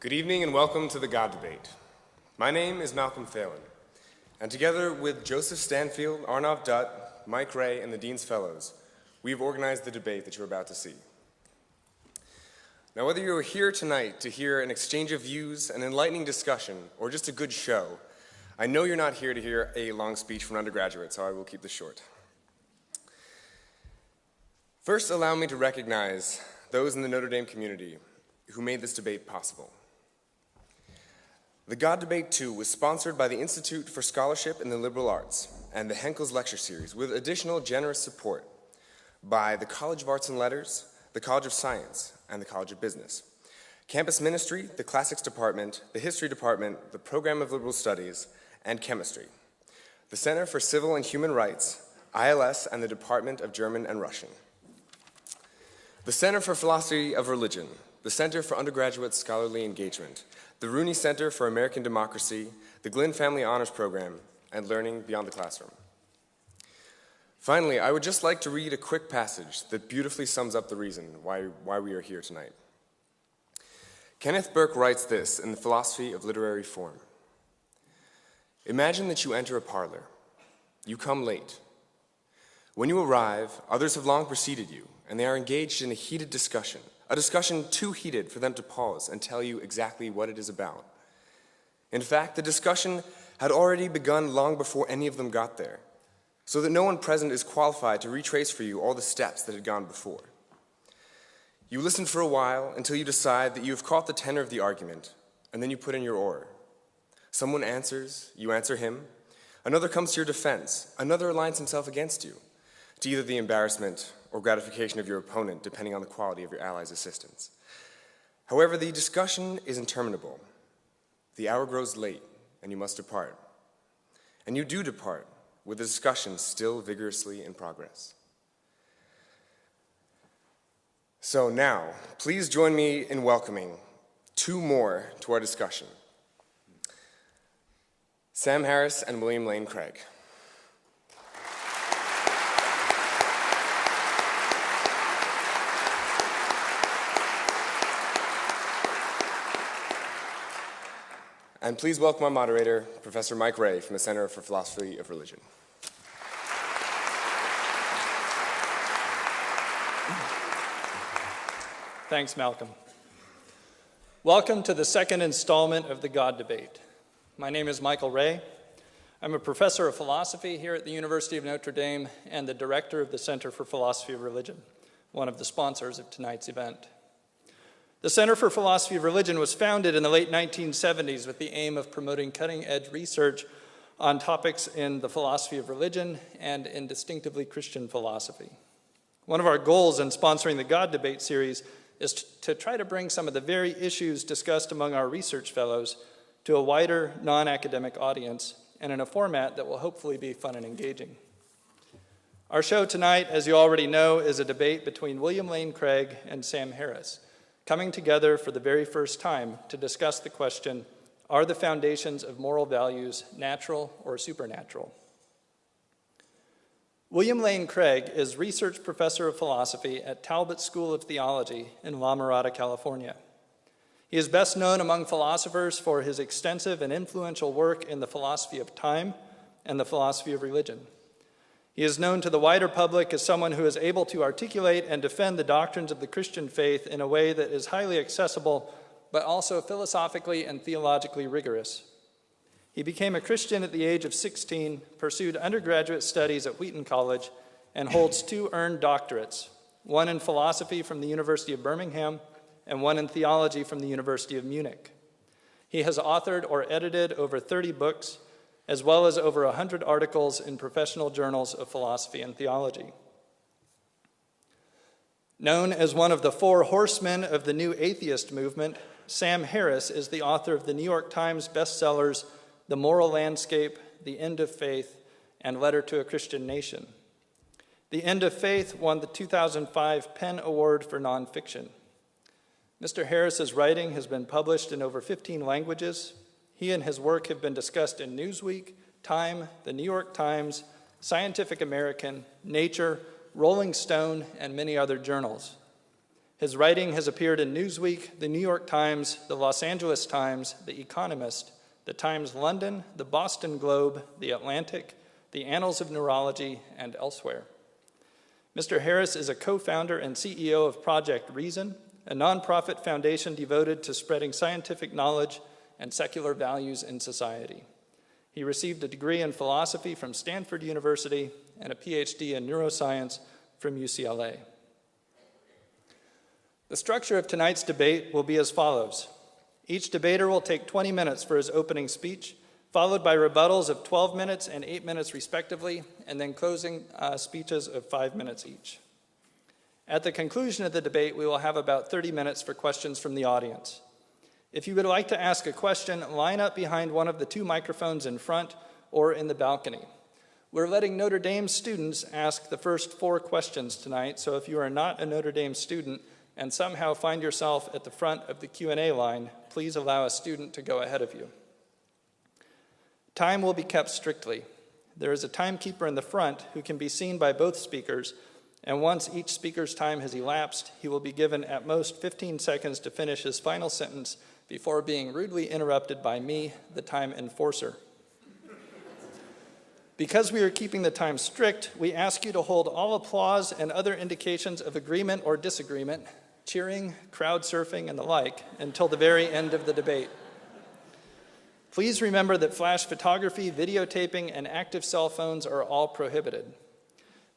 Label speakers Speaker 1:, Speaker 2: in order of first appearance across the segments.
Speaker 1: Good evening and welcome to the God Debate. My name is Malcolm Phelan, and together with Joseph Stanfield, Arnav Dutt, Mike Ray, and the Dean's Fellows, we've organized the debate that you're about to see. Now, whether you're here tonight to hear an exchange of views, an enlightening discussion, or just a good show, I know you're not here to hear a long speech from an undergraduate, so I will keep this short. First, allow me to recognize those in the Notre Dame community who made this debate possible. The God Debate 2 was sponsored by the Institute for Scholarship in the Liberal Arts and the Henkel's Lecture Series, with additional generous support by the College of Arts and Letters, the College of Science, and the College of Business, Campus Ministry, the Classics Department, the History Department, the Program of Liberal Studies, and Chemistry, the Center for Civil and Human Rights, ILS, and the Department of German and Russian, the Center for Philosophy of Religion, the Center for Undergraduate Scholarly Engagement, the Rooney Center for American Democracy, the Glynn Family Honors Program, and Learning Beyond the Classroom. Finally, I would just like to read a quick passage that beautifully sums up the reason why we are here tonight. Kenneth Burke writes this in The Philosophy of Literary Form. Imagine that you enter a parlor. You come late. When you arrive, others have long preceded you, and they are engaged in a heated discussion, a discussion too heated for them to pause and tell you exactly what it is about. In fact, the discussion had already begun long before any of them got there, so that no one present is qualified to retrace for you all the steps that had gone before. You listen for a while until you decide that you have caught the tenor of the argument, and then you put in your oar. Someone answers, you answer him. Another comes to your defense. Another aligns himself against you, to either the embarrassment or gratification of your opponent, depending on the quality of your ally's assistance. However, the discussion is interminable. The hour grows late, and you must depart. And you do depart, with the discussion still vigorously in progress. So now, please join me in welcoming two more to our discussion. Sam Harris and William Lane Craig. And please welcome our moderator, Professor Mike Ray from the Center for Philosophy of Religion.
Speaker 2: Thanks, Malcolm. Welcome to the second installment of the God Debate. My name is Michael Ray. I'm a professor of philosophy here at the University of Notre Dame and the director of the Center for Philosophy of Religion, one of the sponsors of tonight's event. The Center for Philosophy of Religion was founded in the late 1970s with the aim of promoting cutting-edge research on topics in the philosophy of religion and in distinctively Christian philosophy. One of our goals in sponsoring the God Debate series is to try to bring some of the very issues discussed among our research fellows to a wider, non-academic audience and in a format that will hopefully be fun and engaging. Our show tonight, as you already know, is a debate between William Lane Craig and Sam Harris, coming together for the very first time to discuss the question, are the foundations of moral values natural or supernatural? William Lane Craig is research professor of philosophy at Talbot School of Theology in La Mirada, California. He is best known among philosophers for his extensive and influential work in the philosophy of time and the philosophy of religion. He is known to the wider public as someone who is able to articulate and defend the doctrines of the Christian faith in a way that is highly accessible, but also philosophically and theologically rigorous. He became a Christian at the age of 16, pursued undergraduate studies at Wheaton College, and holds 2 earned doctorates, one in philosophy from the University of Birmingham and one in theology from the University of Munich. He has authored or edited over 30 books, as well as over 100 articles in professional journals of philosophy and theology. Known as one of the 4 horsemen of the new atheist movement, Sam Harris is the author of the New York Times bestsellers The Moral Landscape, The End of Faith, and Letter to a Christian Nation. The End of Faith won the 2005 PEN Award for Nonfiction. Mr. Harris's writing has been published in over 15 languages. He and his work have been discussed in Newsweek, Time, the New York Times, Scientific American, Nature, Rolling Stone, and many other journals. His writing has appeared in Newsweek, the New York Times, the Los Angeles Times, the Economist, the Times London, the Boston Globe, the Atlantic, the Annals of Neurology, and elsewhere. Mr. Harris is a co-founder and CEO of Project Reason, a nonprofit foundation devoted to spreading scientific knowledge and secular values in society. He received a degree in philosophy from Stanford University and a PhD in neuroscience from UCLA. The structure of tonight's debate will be as follows. Each debater will take 20 minutes for his opening speech, followed by rebuttals of 12 minutes and 8 minutes respectively, and then closing speeches of 5 minutes each. At the conclusion of the debate, we will have about 30 minutes for questions from the audience. If you would like to ask a question, line up behind one of the 2 microphones in front or in the balcony. We're letting Notre Dame students ask the first 4 questions tonight, so if you are not a Notre Dame student and somehow find yourself at the front of the Q&A line, please allow a student to go ahead of you. Time will be kept strictly. There is a timekeeper in the front who can be seen by both speakers, and once each speaker's time has elapsed, he will be given at most 15 seconds to finish his final sentence before being rudely interrupted by me, the time enforcer. Because we are keeping the time strict, we ask you to hold all applause and other indications of agreement or disagreement, cheering, crowd surfing, and the like, until the very end of the debate. Please remember that flash photography, videotaping, and active cell phones are all prohibited.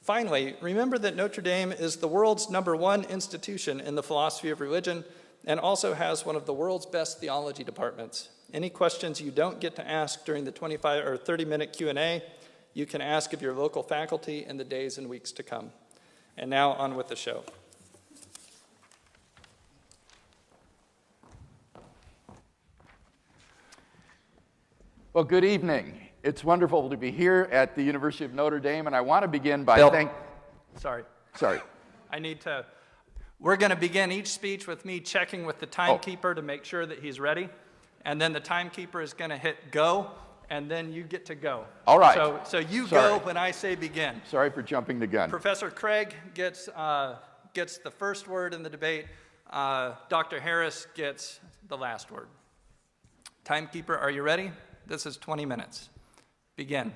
Speaker 2: Finally, remember that Notre Dame is the world's #1 institution in the philosophy of religion and also has one of the world's best theology departments. Any questions you don't get to ask during the 25 or 30-minute Q&A, you can ask of your local faculty in the days and weeks to come. And now on with the show.
Speaker 3: Well, good evening. It's wonderful to be here at the University of Notre Dame, and I want to begin by
Speaker 2: Sorry.
Speaker 3: Sorry.
Speaker 2: We're going to begin each speech with me checking with the timekeeper to make sure that he's ready, and then the timekeeper is going to hit go, and then you get to go.
Speaker 3: All right.
Speaker 2: So you go when I say begin.
Speaker 3: Sorry for jumping the gun.
Speaker 2: Professor Craig gets the first word in the debate. Dr. Harris gets the last word. Timekeeper, are you ready? This is 20 minutes. Begin.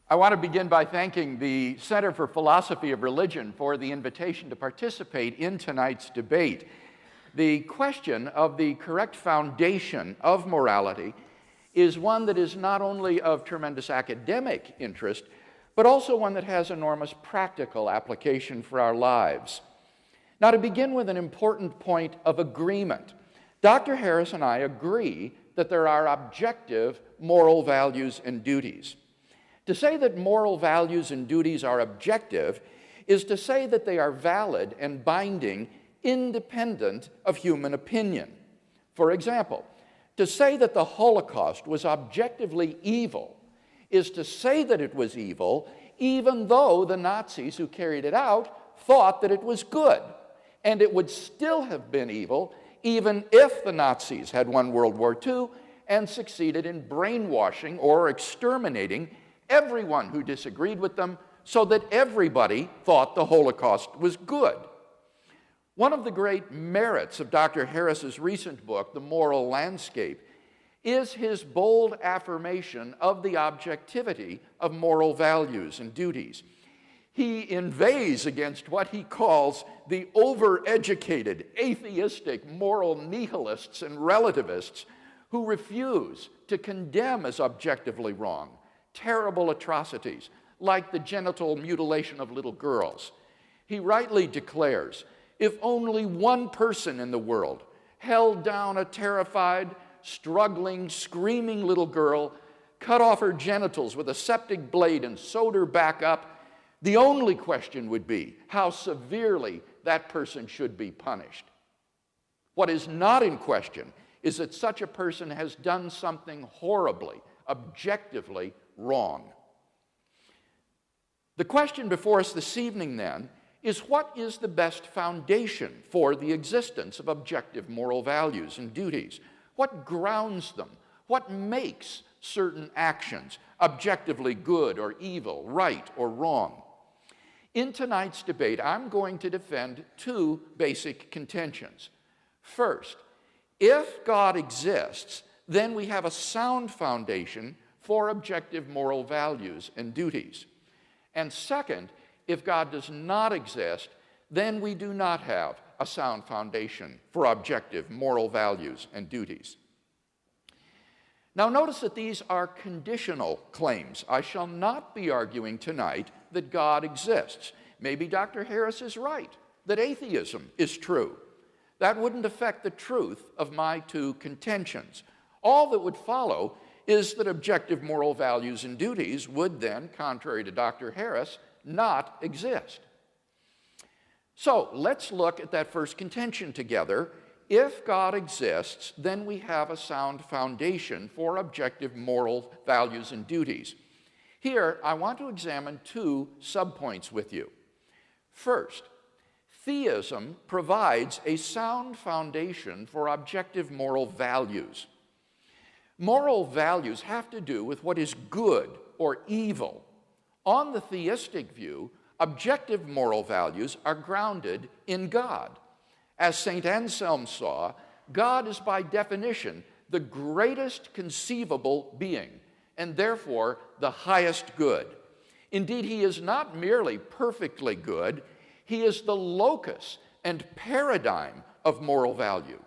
Speaker 3: I want to begin by thanking the Center for Philosophy of Religion for the invitation to participate in tonight's debate. The question of the correct foundation of morality is one that is not only of tremendous academic interest, but also one that has enormous practical application for our lives. Now, to begin with an important point of agreement, Dr. Harris and I agree that there are objective moral values and duties. To say that moral values and duties are objective is to say that they are valid and binding independent of human opinion. For example, to say that the Holocaust was objectively evil is to say that it was evil even though the Nazis who carried it out thought that it was good, and it would still have been evil even if the Nazis had won World War II and succeeded in brainwashing or exterminating everyone who disagreed with them so that everybody thought the Holocaust was good. One of the great merits of Dr. Harris's recent book, The Moral Landscape, is his bold affirmation of the objectivity of moral values and duties. He inveighs against what he calls the overeducated, atheistic, moral nihilists and relativists who refuse to condemn as objectively wrong terrible atrocities like the genital mutilation of little girls. He rightly declares, if only one person in the world held down a terrified, struggling, screaming little girl, cut off her genitals with a septic blade and sewed her back up, the only question would be how severely that person should be punished. What is not in question is that such a person has done something horribly, objectively wrong. The question before us this evening, then, is what is the best foundation for the existence of objective moral values and duties? What grounds them? What makes certain actions objectively good or evil, right or wrong? In tonight's debate, I'm going to defend two basic contentions. First, if God exists, then we have a sound foundation for objective moral values and duties. And second, if God does not exist, then we do not have a sound foundation for objective moral values and duties. Now notice that these are conditional claims. I shall not be arguing tonight that God exists. Maybe Dr. Harris is right, that atheism is true. That wouldn't affect the truth of my two contentions. All that would follow is that objective moral values and duties would then, contrary to Dr. Harris, not exist. So let's look at that first contention together. If God exists, then we have a sound foundation for objective moral values and duties. Here, I want to examine two subpoints with you. First, theism provides a sound foundation for objective moral values. Moral values have to do with what is good or evil. On the theistic view, objective moral values are grounded in God. As St. Anselm saw, God is by definition the greatest conceivable being, and therefore the highest good. Indeed, he is not merely perfectly good, he is the locus and paradigm of moral value.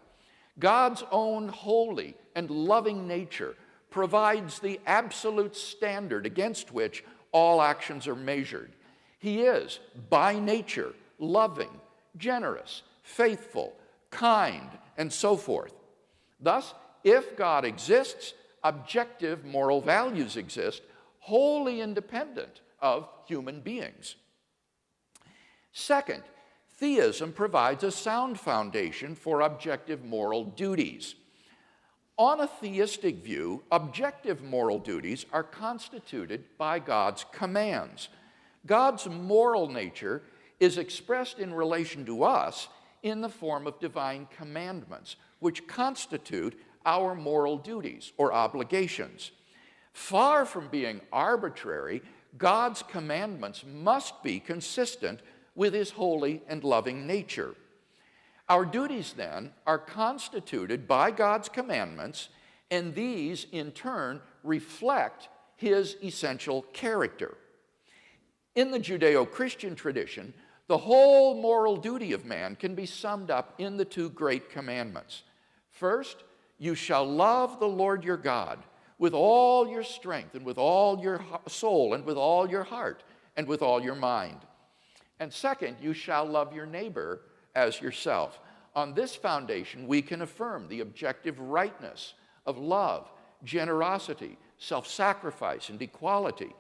Speaker 3: God's own holy and loving nature provides the absolute standard against which all actions are measured. He is, by nature, loving, generous, faithful, kind, and so forth. Thus, if God exists, objective moral values exist, wholly independent of human beings. Second, theism provides a sound foundation for objective moral duties. On a theistic view, objective moral duties are constituted by God's commands. God's moral nature is expressed in relation to us in the form of divine commandments, which constitute our moral duties or obligations. Far from being arbitrary, God's commandments must be consistent with his holy and loving nature. Our duties, then, are constituted by God's commandments, and these, in turn, reflect his essential character. In the Judeo-Christian tradition, the whole moral duty of man can be summed up in the two great commandments. First, you shall love the Lord your God with all your strength and with all your soul and with all your heart and with all your mind. And second, you shall love your neighbor as yourself. On this foundation, we can affirm the objective rightness of love, generosity, self-sacrifice, and equality,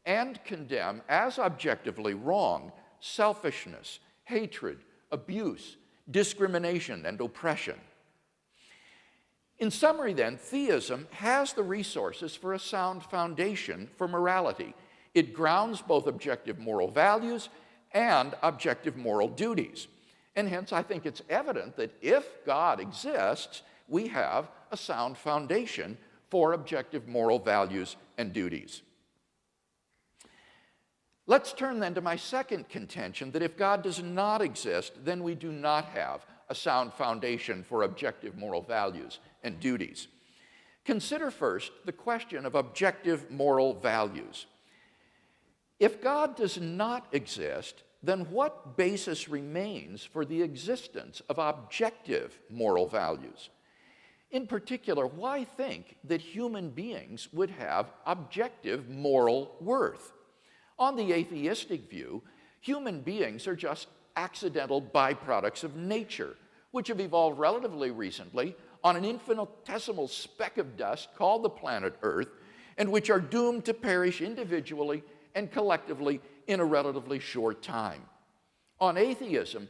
Speaker 3: and condemn as objectively wrong selfishness, hatred, abuse, discrimination, and oppression. In summary, then, theism has the resources for a sound foundation for morality. It grounds both objective moral values and objective moral duties. And hence, I think it's evident that if God exists, we have a sound foundation for objective moral values and duties. Let's turn then to my second contention, that if God does not exist, then we do not have a sound foundation for objective moral values and duties. Consider first the question of objective moral values. If God does not exist, then what basis remains for the existence of objective moral values? In particular, why think that human beings would have objective moral worth? On the atheistic view, human beings are just accidental byproducts of nature, which have evolved relatively recently on an infinitesimal speck of dust called the planet Earth, and which are doomed to perish individually and collectively in a relatively short time. On atheism,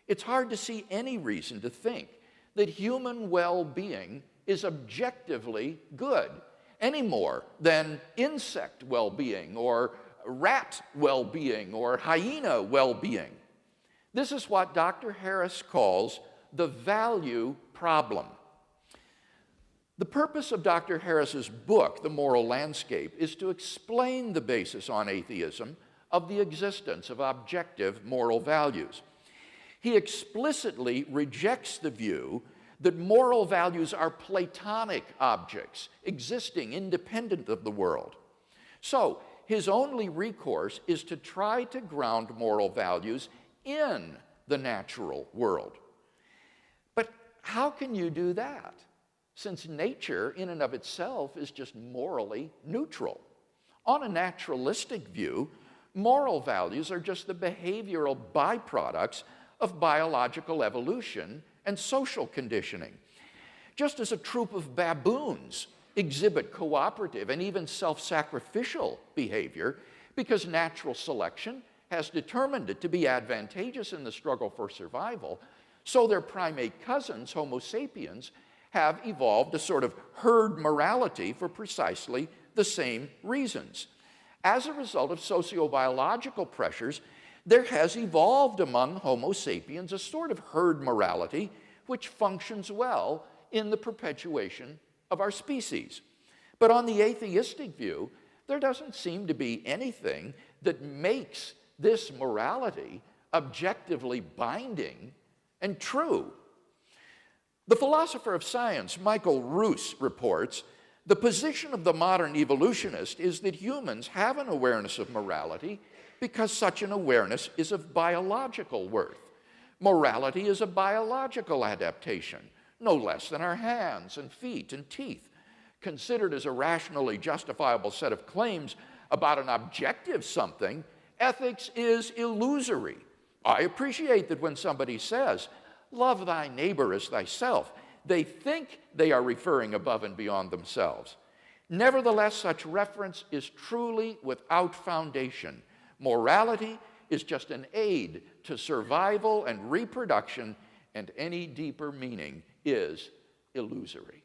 Speaker 3: it's hard to see any reason to think that human well-being is objectively good, any more than insect well-being or rat well-being or hyena well-being. This is what Dr. Harris calls the value problem. The purpose of Dr. Harris's book, The Moral Landscape, is to explain the basis on atheism of the existence of objective moral values. He explicitly rejects the view that moral values are Platonic objects, existing independent of the world. So, his only recourse is to try to ground moral values in the natural world. But how can you do that, since nature in and of itself is just morally neutral? On a naturalistic view, moral values are just the behavioral byproducts of biological evolution and social conditioning. Just as a troop of baboons exhibit cooperative and even self-sacrificial behavior because natural selection has determined it to be advantageous in the struggle for survival, so their primate cousins, Homo sapiens, have evolved a sort of herd morality for precisely the same reasons. As a result of sociobiological pressures, there has evolved among Homo sapiens a sort of herd morality which functions well in the perpetuation of our species. But on the atheistic view, there doesn't seem to be anything that makes this morality objectively binding and true. The philosopher of science, Michael Ruse, reports, the position of the modern evolutionist is that humans have an awareness of morality because such an awareness is of biological worth. Morality is a biological adaptation, no less than our hands and feet and teeth. Considered as a rationally justifiable set of claims about an objective something, ethics is illusory. I appreciate that when somebody says, "Love thy neighbor as thyself," they think they are referring above and beyond themselves. Nevertheless, such reference is truly without foundation. Morality is just an aid to survival and reproduction, and any deeper meaning is illusory.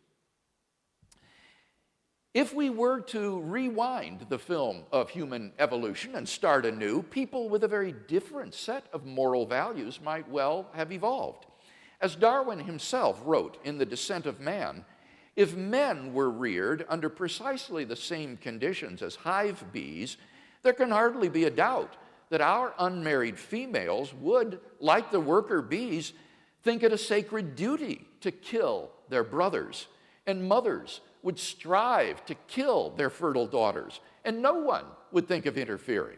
Speaker 3: If we were to rewind the film of human evolution and start anew, people with a very different set of moral values might well have evolved. As Darwin himself wrote in The Descent of Man, if men were reared under precisely the same conditions as hive bees, there can hardly be a doubt that our unmarried females would, like the worker bees, think it a sacred duty to kill their brothers, and mothers would strive to kill their fertile daughters, and no one would think of interfering.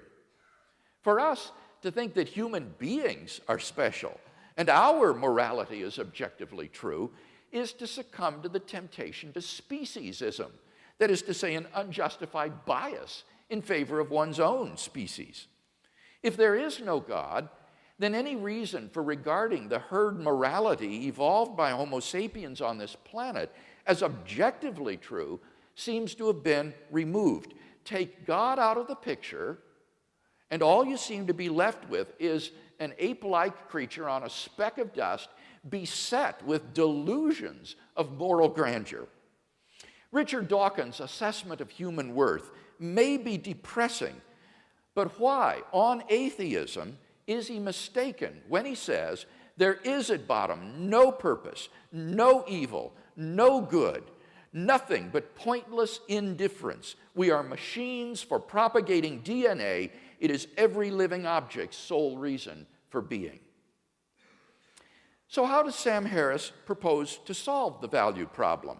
Speaker 3: For us to think that human beings are special and our morality is objectively true is to succumb to the temptation to speciesism, that is to say, an unjustified bias in favor of one's own species. If there is no God, then any reason for regarding the herd morality evolved by Homo sapiens on this planet as objectively true seems to have been removed. Take God out of the picture, and all you seem to be left with is an ape-like creature on a speck of dust beset with delusions of moral grandeur. Richard Dawkins' assessment of human worth may be depressing, but why, on atheism, is he mistaken when he says there is at bottom no purpose, no evil, no good, nothing but pointless indifference? We are machines for propagating DNA. It is every living object's sole reason for being. So how does Sam Harris propose to solve the value problem?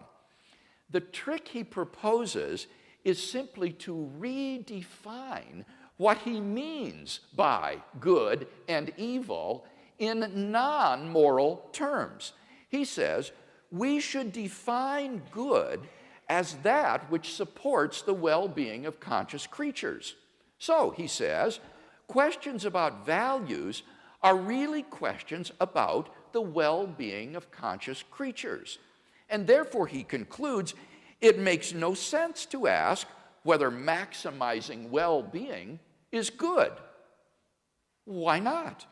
Speaker 3: The trick he proposes is simply to redefine what he means by good and evil in non-moral terms. He says, we should define good as that which supports the well-being of conscious creatures. So, he says, questions about values are really questions about the well-being of conscious creatures. And therefore, he concludes, it makes no sense to ask whether maximizing well-being is good. Why not?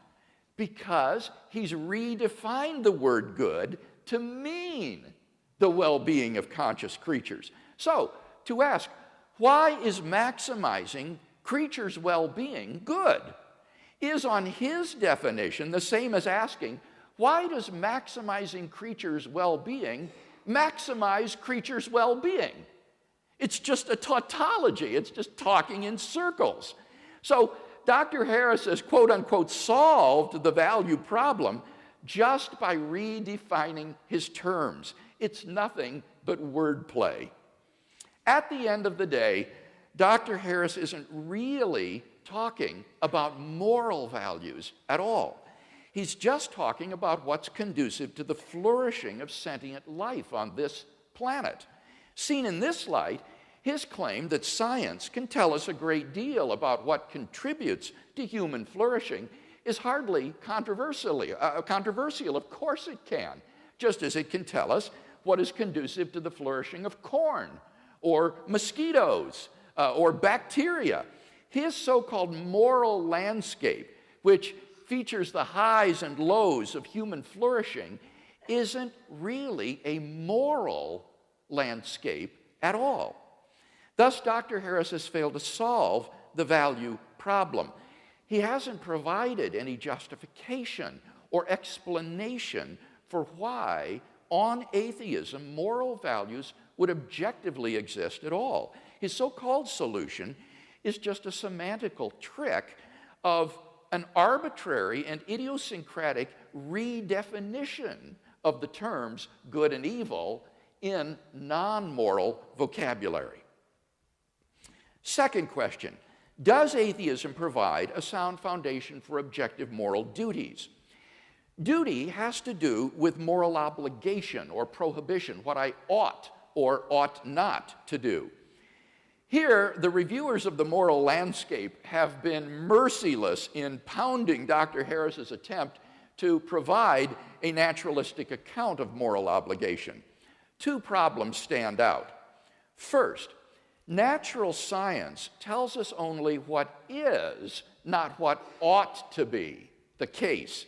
Speaker 3: Because he's redefined the word good to mean the well-being of conscious creatures. So, to ask, why is maximizing creatures' well-being good, is on his definition the same as asking, why does maximizing creatures' well-being maximize creatures' well-being? It's just a tautology. It's just talking in circles. So Dr. Harris has, quote unquote, solved the value problem just by redefining his terms. It's nothing but wordplay. At the end of the day, Dr. Harris isn't really talking about moral values at all. He's just talking about what's conducive to the flourishing of sentient life on this planet. Seen in this light, his claim that science can tell us a great deal about what contributes to human flourishing is hardly controversial. Of course it can, just as it can tell us what is conducive to the flourishing of corn or mosquitoes or bacteria. His so-called moral landscape, which features the highs and lows of human flourishing, isn't really a moral landscape at all. Thus, Dr. Harris has failed to solve the value problem. He hasn't provided any justification or explanation for why, on atheism, moral values would objectively exist at all. His so-called solution is just a semantical trick of an arbitrary and idiosyncratic redefinition of the terms good and evil in non-moral vocabulary. Second question, does atheism provide a sound foundation for objective moral duties? Duty has to do with moral obligation or prohibition, what I ought or ought not to do. Here, the reviewers of the moral landscape have been merciless in pounding Dr. Harris's attempt to provide a naturalistic account of moral obligation. Two problems stand out. First, natural science tells us only what is, not what ought to be the case.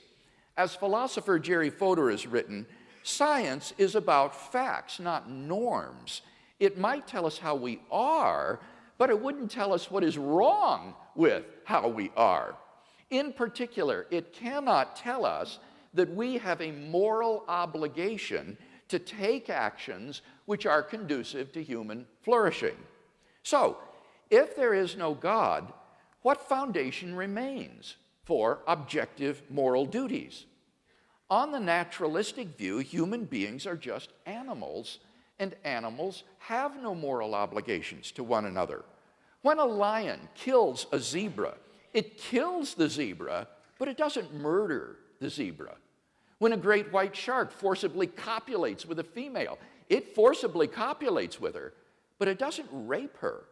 Speaker 3: As philosopher Jerry Fodor has written, science is about facts, not norms. It might tell us how we are, but it wouldn't tell us what is wrong with how we are. In particular, it cannot tell us that we have a moral obligation to take actions which are conducive to human flourishing. So, if there is no God, what foundation remains for objective moral duties? On the naturalistic view, human beings are just animals, and animals have no moral obligations to one another. When a lion kills a zebra, it kills the zebra, but it doesn't murder the zebra. When a great white shark forcibly copulates with a female, it forcibly copulates with her, but it doesn't rape her.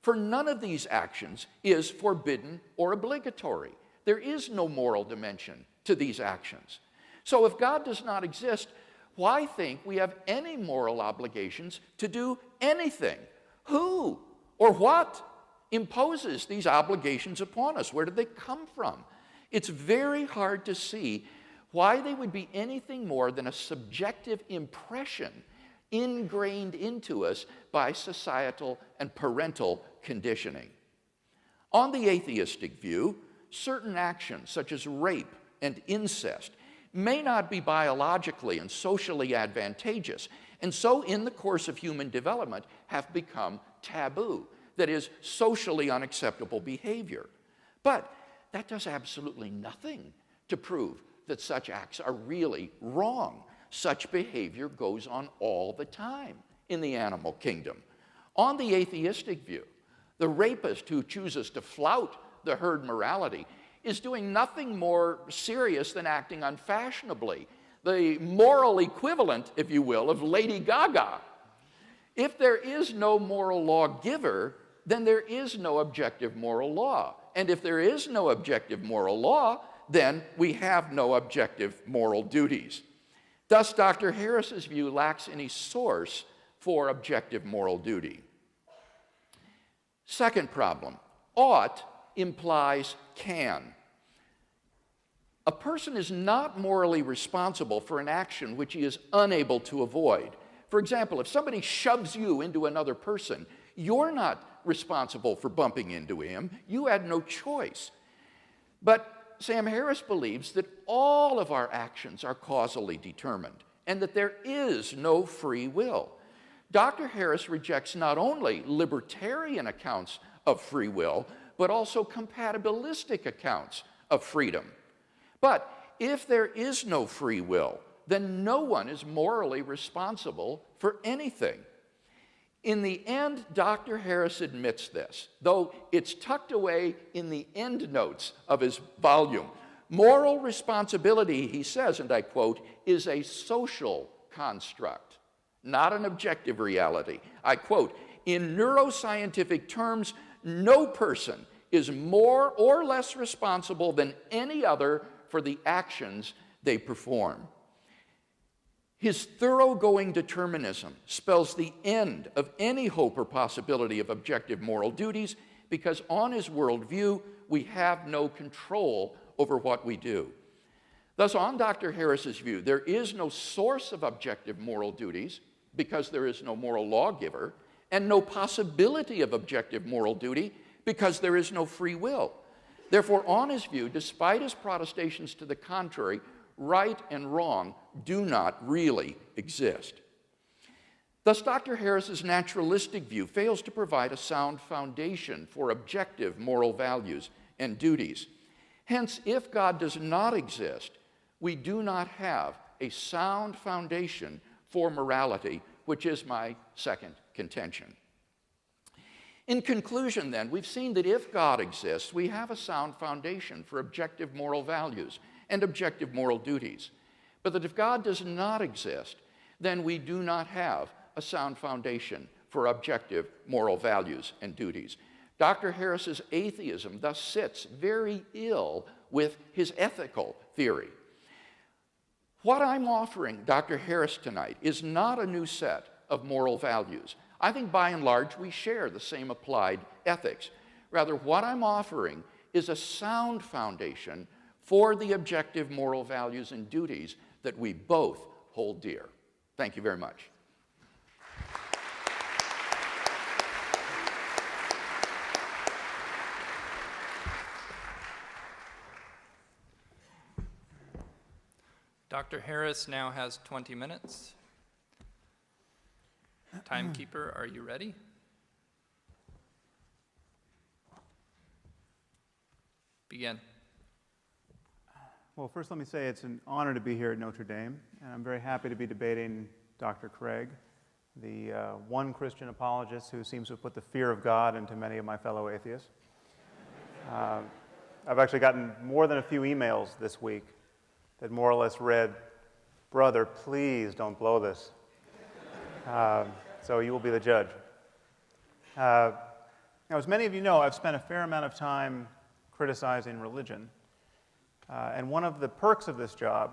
Speaker 3: For none of these actions is forbidden or obligatory. There is no moral dimension to these actions. So if God does not exist, why think we have any moral obligations to do anything? Who or what imposes these obligations upon us? Where do they come from? It's very hard to see why they would be anything more than a subjective impression ingrained into us by societal and parental conditioning. On the atheistic view, certain actions such as rape and incest may not be biologically and socially advantageous, and so in the course of human development have become taboo, that is, socially unacceptable behavior. But that does absolutely nothing to prove that such acts are really wrong. Such behavior goes on all the time in the animal kingdom. On the atheistic view, the rapist who chooses to flout the herd morality is doing nothing more serious than acting unfashionably, the moral equivalent, if you will, of Lady Gaga. If there is no moral lawgiver, then there is no objective moral law. And if there is no objective moral law, then we have no objective moral duties. Thus, Dr. Harris's view lacks any source for objective moral duty. Second problem, ought implies can. A person is not morally responsible for an action which he is unable to avoid. For example, if somebody shoves you into another person, you're not responsible for bumping into him. You had no choice. But Sam Harris believes that all of our actions are causally determined and that there is no free will. Dr. Harris rejects not only libertarian accounts of free will, but also compatibilistic accounts of freedom. But if there is no free will, then no one is morally responsible for anything. In the end, Dr. Harris admits this, though it's tucked away in the endnotes of his volume. Moral responsibility, he says, and I quote, is a social construct, not an objective reality. I quote, in neuroscientific terms, no person is more or less responsible than any other for the actions they perform. His thoroughgoing determinism spells the end of any hope or possibility of objective moral duties, because on his worldview, we have no control over what we do. Thus, on Dr. Harris's view, there is no source of objective moral duties because there is no moral lawgiver, and no possibility of objective moral duty because there is no free will. Therefore, on his view, despite his protestations to the contrary, right and wrong do not really exist. Thus, Dr. Harris's naturalistic view fails to provide a sound foundation for objective moral values and duties. Hence, if God does not exist, we do not have a sound foundation for morality, which is my second contention. In conclusion, then, we've seen that if God exists, we have a sound foundation for objective moral values and objective moral duties. But that if God does not exist, then we do not have a sound foundation for objective moral values and duties. Dr. Harris's atheism thus sits very ill with his ethical theory. What I'm offering Dr. Harris tonight is not a new set of moral values. I think by and large we share the same applied ethics. Rather, what I'm offering is a sound foundation for the objective moral values and duties that we both hold dear. Thank you very much.
Speaker 2: Dr. Harris now has 20 minutes. Timekeeper, are you ready? Begin.
Speaker 4: Well, first let me say it's an honor to be here at Notre Dame, and I'm very happy to be debating Dr. Craig, the one Christian apologist who seems to have put the fear of God into many of my fellow atheists. I've actually gotten more than a few emails this week that more or less read, "Brother, please don't blow this." So you will be the judge. Now, as many of you know, I've spent a fair amount of time criticizing religion. And one of the perks of this job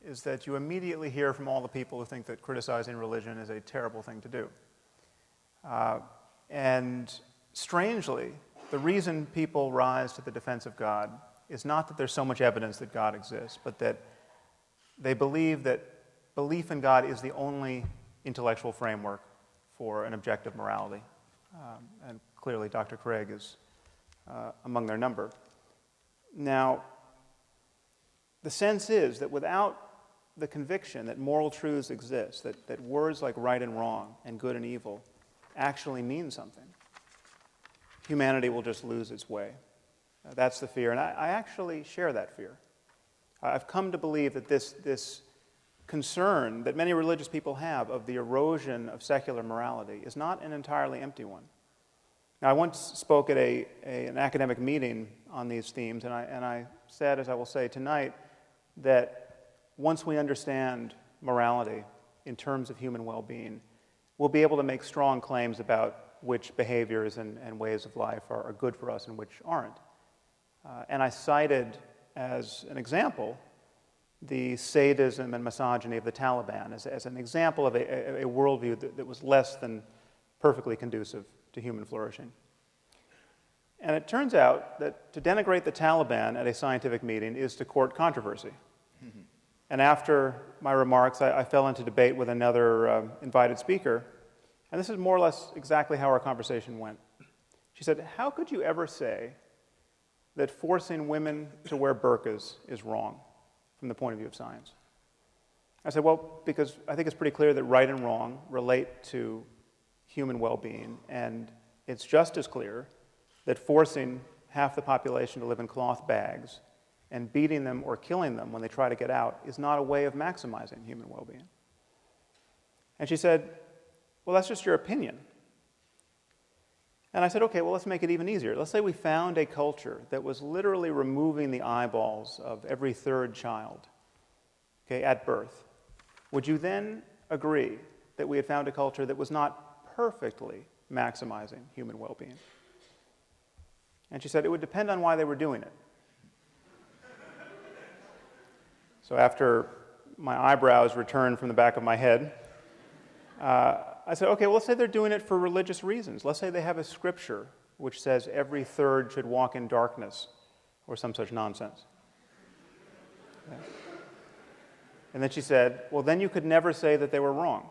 Speaker 4: is that you immediately hear from all the people who think that criticizing religion is a terrible thing to do. And strangely, the reason people rise to the defense of God is not that there's so much evidence that God exists, but that they believe that belief in God is the only intellectual framework for an objective morality. And clearly Dr. Craig is among their number. Now, the sense is that without the conviction that moral truths exist, that words like right and wrong and good and evil actually mean something, humanity will just lose its way. That's the fear, and I actually share that fear. I've come to believe that this concern that many religious people have of the erosion of secular morality is not an entirely empty one. Now, I once spoke at an academic meeting on these themes, and I said, as I will say tonight, that once we understand morality in terms of human well-being, we'll be able to make strong claims about which behaviors and ways of life are good for us and which aren't. And I cited as an example the sadism and misogyny of the Taliban as an example of a worldview that was less than perfectly conducive to human flourishing. And it turns out that to denigrate the Taliban at a scientific meeting is to court controversy. Mm-hmm. And after my remarks, I fell into debate with another invited speaker, and this is more or less exactly how our conversation went. She said, "How could you ever say that forcing women to wear burqas is wrong from the point of view of science?" I said, well, because I think it's pretty clear that right and wrong relate to human well-being, and it's just as clear that forcing half the population to live in cloth bags and beating them or killing them when they try to get out is not a way of maximizing human well-being. And she said, well, that's just your opinion. And I said, okay, well, let's make it even easier. Let's say we found a culture that was literally removing the eyeballs of every third child, okay, at birth. Would you then agree that we had found a culture that was not perfectly maximizing human well-being? And she said, it would depend on why they were doing it. So after my eyebrows returned from the back of my head, I said, okay, well, let's say they're doing it for religious reasons. Let's say they have a scripture which says every third should walk in darkness, or some such nonsense. Okay. And then she said, well, then you could never say that they were wrong.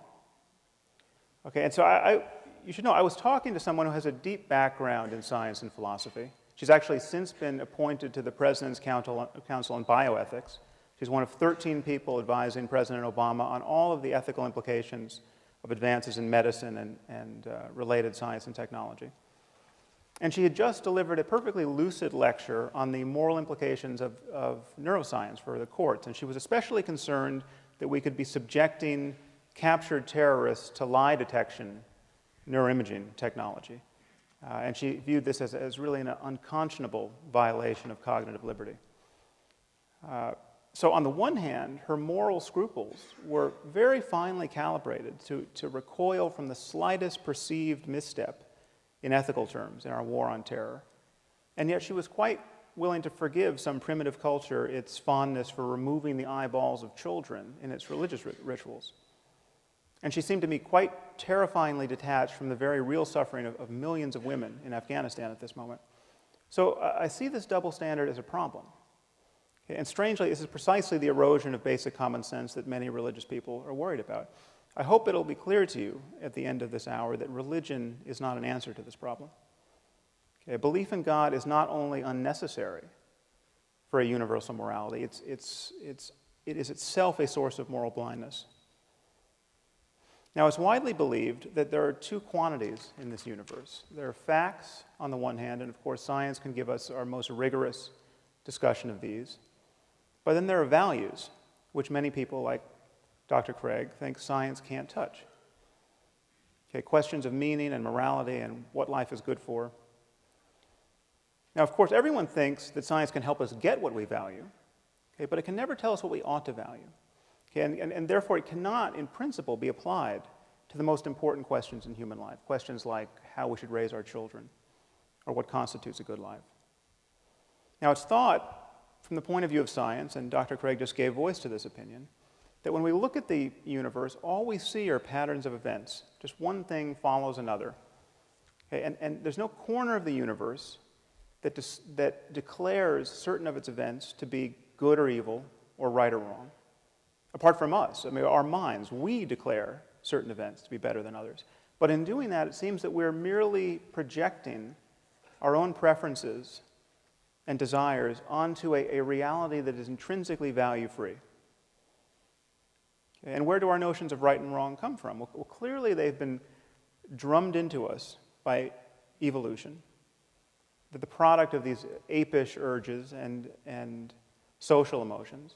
Speaker 4: Okay, and so you should know, I was talking to someone who has a deep background in science and philosophy. She's actually since been appointed to the President's Council on Bioethics. She's one of 13 people advising President Obama on all of the ethical implications of advances in medicine and related science and technology. And she had just delivered a perfectly lucid lecture on the moral implications of neuroscience for the courts. And she was especially concerned that we could be subjecting captured terrorists to lie detection neuroimaging technology. And she viewed this as really an unconscionable violation of cognitive liberty. So on the one hand, her moral scruples were very finely calibrated to recoil from the slightest perceived misstep in ethical terms in our war on terror. And yet she was quite willing to forgive some primitive culture its fondness for removing the eyeballs of children in its religious rituals. And she seemed to me quite terrifyingly detached from the very real suffering of millions of women in Afghanistan at this moment. So I see this double standard as a problem. And strangely, this is precisely the erosion of basic common sense that many religious people are worried about. I hope it'll be clear to you at the end of this hour that religion is not an answer to this problem. Okay, belief in God is not only unnecessary for a universal morality, it is itself a source of moral blindness. Now, it's widely believed that there are two quantities in this universe. There are facts on the one hand, and of course science can give us our most rigorous discussion of these. But then there are values, which many people, like Dr. Craig, think science can't touch. Okay, questions of meaning and morality and what life is good for. Now, of course, everyone thinks that science can help us get what we value, okay, but it can never tell us what we ought to value. Okay, and therefore, it cannot, in principle, be applied to the most important questions in human life, questions like how we should raise our children or what constitutes a good life. Now, it's thought, from the point of view of science, and Dr. Craig just gave voice to this opinion, that when we look at the universe, all we see are patterns of events. Just one thing follows another. Okay, and there's no corner of the universe that declares certain of its events to be good or evil or right or wrong. Apart from us, I mean, our minds, we declare certain events to be better than others. But in doing that, it seems that we're merely projecting our own preferences and desires onto a reality that is intrinsically value-free. Okay, and where do our notions of right and wrong come from? Well, clearly they've been drummed into us by evolution, that the product of these apish urges and social emotions.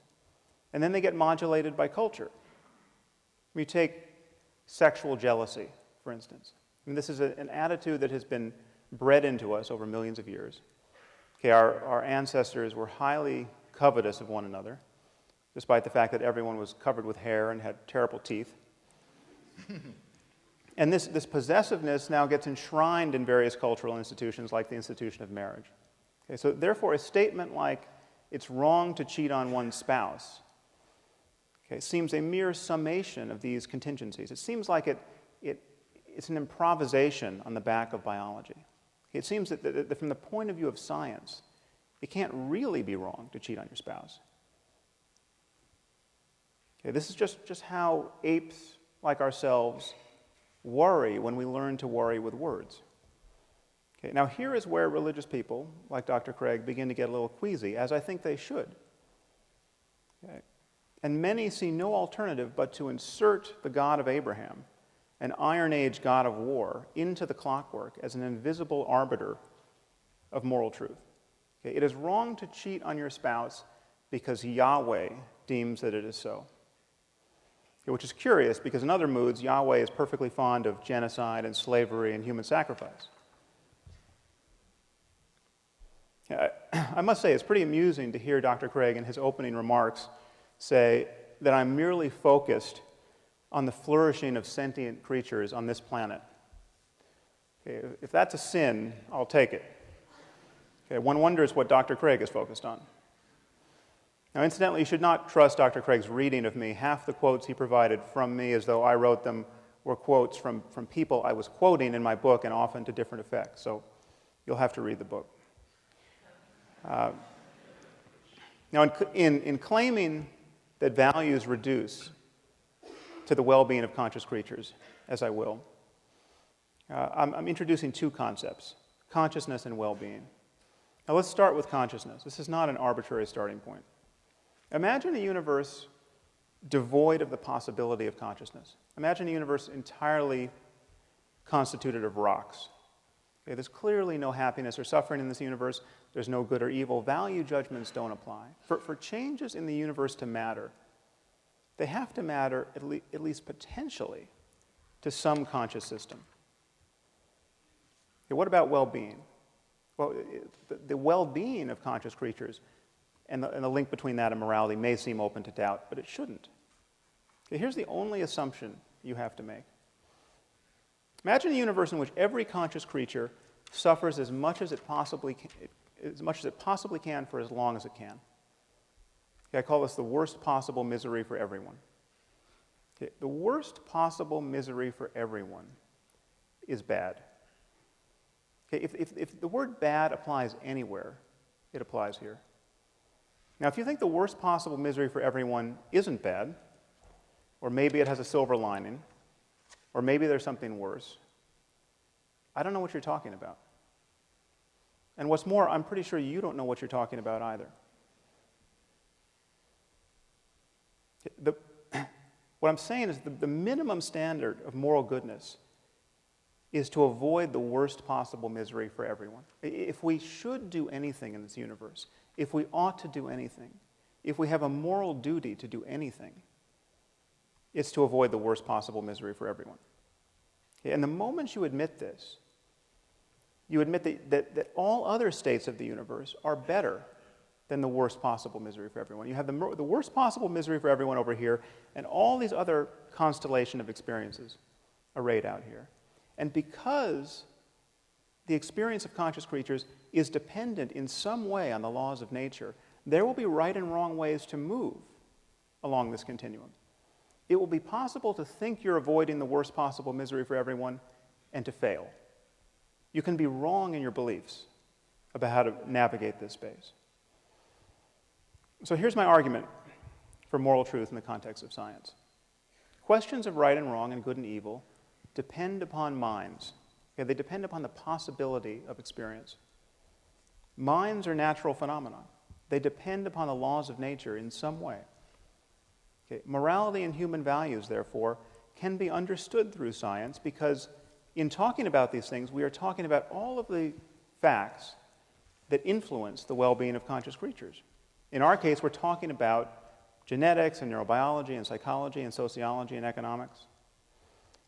Speaker 4: And then they get modulated by culture. You take sexual jealousy, for instance. I mean, this is an attitude that has been bred into us over millions of years. Okay, our ancestors were highly covetous of one another, despite the fact that everyone was covered with hair and had terrible teeth. And this possessiveness now gets enshrined in various cultural institutions like the institution of marriage. Okay, so therefore, a statement like, it's wrong to cheat on one's spouse, okay, seems a mere summation of these contingencies. It seems like it's an improvisation on the back of biology. It seems that from the point of view of science, it can't really be wrong to cheat on your spouse. Okay, this is just how apes like ourselves worry when we learn to worry with words. Okay, now here is where religious people, like Dr. Craig, begin to get a little queasy, as I think they should. Okay. And many see no alternative but to insert the God of Abraham, an Iron Age God of war, into the clockwork as an invisible arbiter of moral truth. Okay, it is wrong to cheat on your spouse because Yahweh deems that it is so. Okay, which is curious because in other moods, Yahweh is perfectly fond of genocide and slavery and human sacrifice. I must say, it's pretty amusing to hear Dr. Craig in his opening remarks say that I'm merely focused on the flourishing of sentient creatures on this planet. Okay, if that's a sin, I'll take it. Okay, one wonders what Dr. Craig is focused on. Now, incidentally, you should not trust Dr. Craig's reading of me. Half the quotes he provided from me, as though I wrote them, were quotes from people I was quoting in my book, and often to different effects. So you'll have to read the book. Now, in claiming that values reduce to the well-being of conscious creatures, as I will, I'm introducing two concepts, consciousness and well-being. Now, let's start with consciousness. This is not an arbitrary starting point. Imagine a universe devoid of the possibility of consciousness. Imagine a universe entirely constituted of rocks. Okay, there's clearly no happiness or suffering in this universe. There's no good or evil. Value judgments don't apply. For changes in the universe to matter, they have to matter, at least potentially, to some conscious system. Okay, what about well-being? Well, the well-being of conscious creatures and the link between that and morality may seem open to doubt, but it shouldn't. Okay, here's the only assumption you have to make. Imagine a universe in which every conscious creature suffers as much as it possibly can for as long as it can. Okay, I call this the worst possible misery for everyone. Okay, the worst possible misery for everyone is bad. Okay, if the word bad applies anywhere, it applies here. Now, if you think the worst possible misery for everyone isn't bad, or maybe it has a silver lining, or maybe there's something worse, I don't know what you're talking about. And what's more, I'm pretty sure you don't know what you're talking about either. What I'm saying is the minimum standard of moral goodness is to avoid the worst possible misery for everyone. If we should do anything in this universe, if we ought to do anything, if we have a moral duty to do anything, it's to avoid the worst possible misery for everyone. And the moment you admit this, you admit that all other states of the universe are better than the worst possible misery for everyone. You have the worst possible misery for everyone over here, and all these other constellation of experiences arrayed out here. And because the experience of conscious creatures is dependent in some way on the laws of nature, there will be right and wrong ways to move along this continuum. It will be possible to think you're avoiding the worst possible misery for everyone and to fail. You can be wrong in your beliefs about how to navigate this space. So here's my argument for moral truth in the context of science. Questions of right and wrong and good and evil depend upon minds. Okay, they depend upon the possibility of experience. Minds are natural phenomena. They depend upon the laws of nature in some way. Okay, morality and human values, therefore, can be understood through science because in talking about these things, we are talking about all of the facts that influence the well-being of conscious creatures. In our case, we're talking about genetics and neurobiology and psychology and sociology and economics.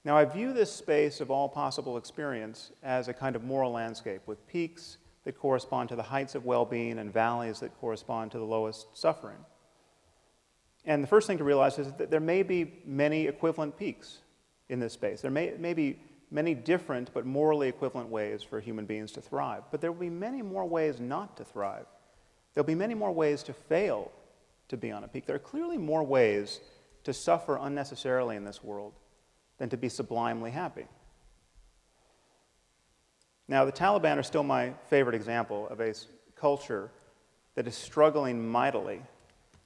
Speaker 4: Now, I view this space of all possible experience as a kind of moral landscape with peaks that correspond to the heights of well-being and valleys that correspond to the lowest suffering. And the first thing to realize is that there may be many equivalent peaks in this space. There may be many different but morally equivalent ways for human beings to thrive. But there will be many more ways not to thrive. There'll be many more ways to fail to be on a peak. There are clearly more ways to suffer unnecessarily in this world than to be sublimely happy. Now, the Taliban are still my favorite example of a culture that is struggling mightily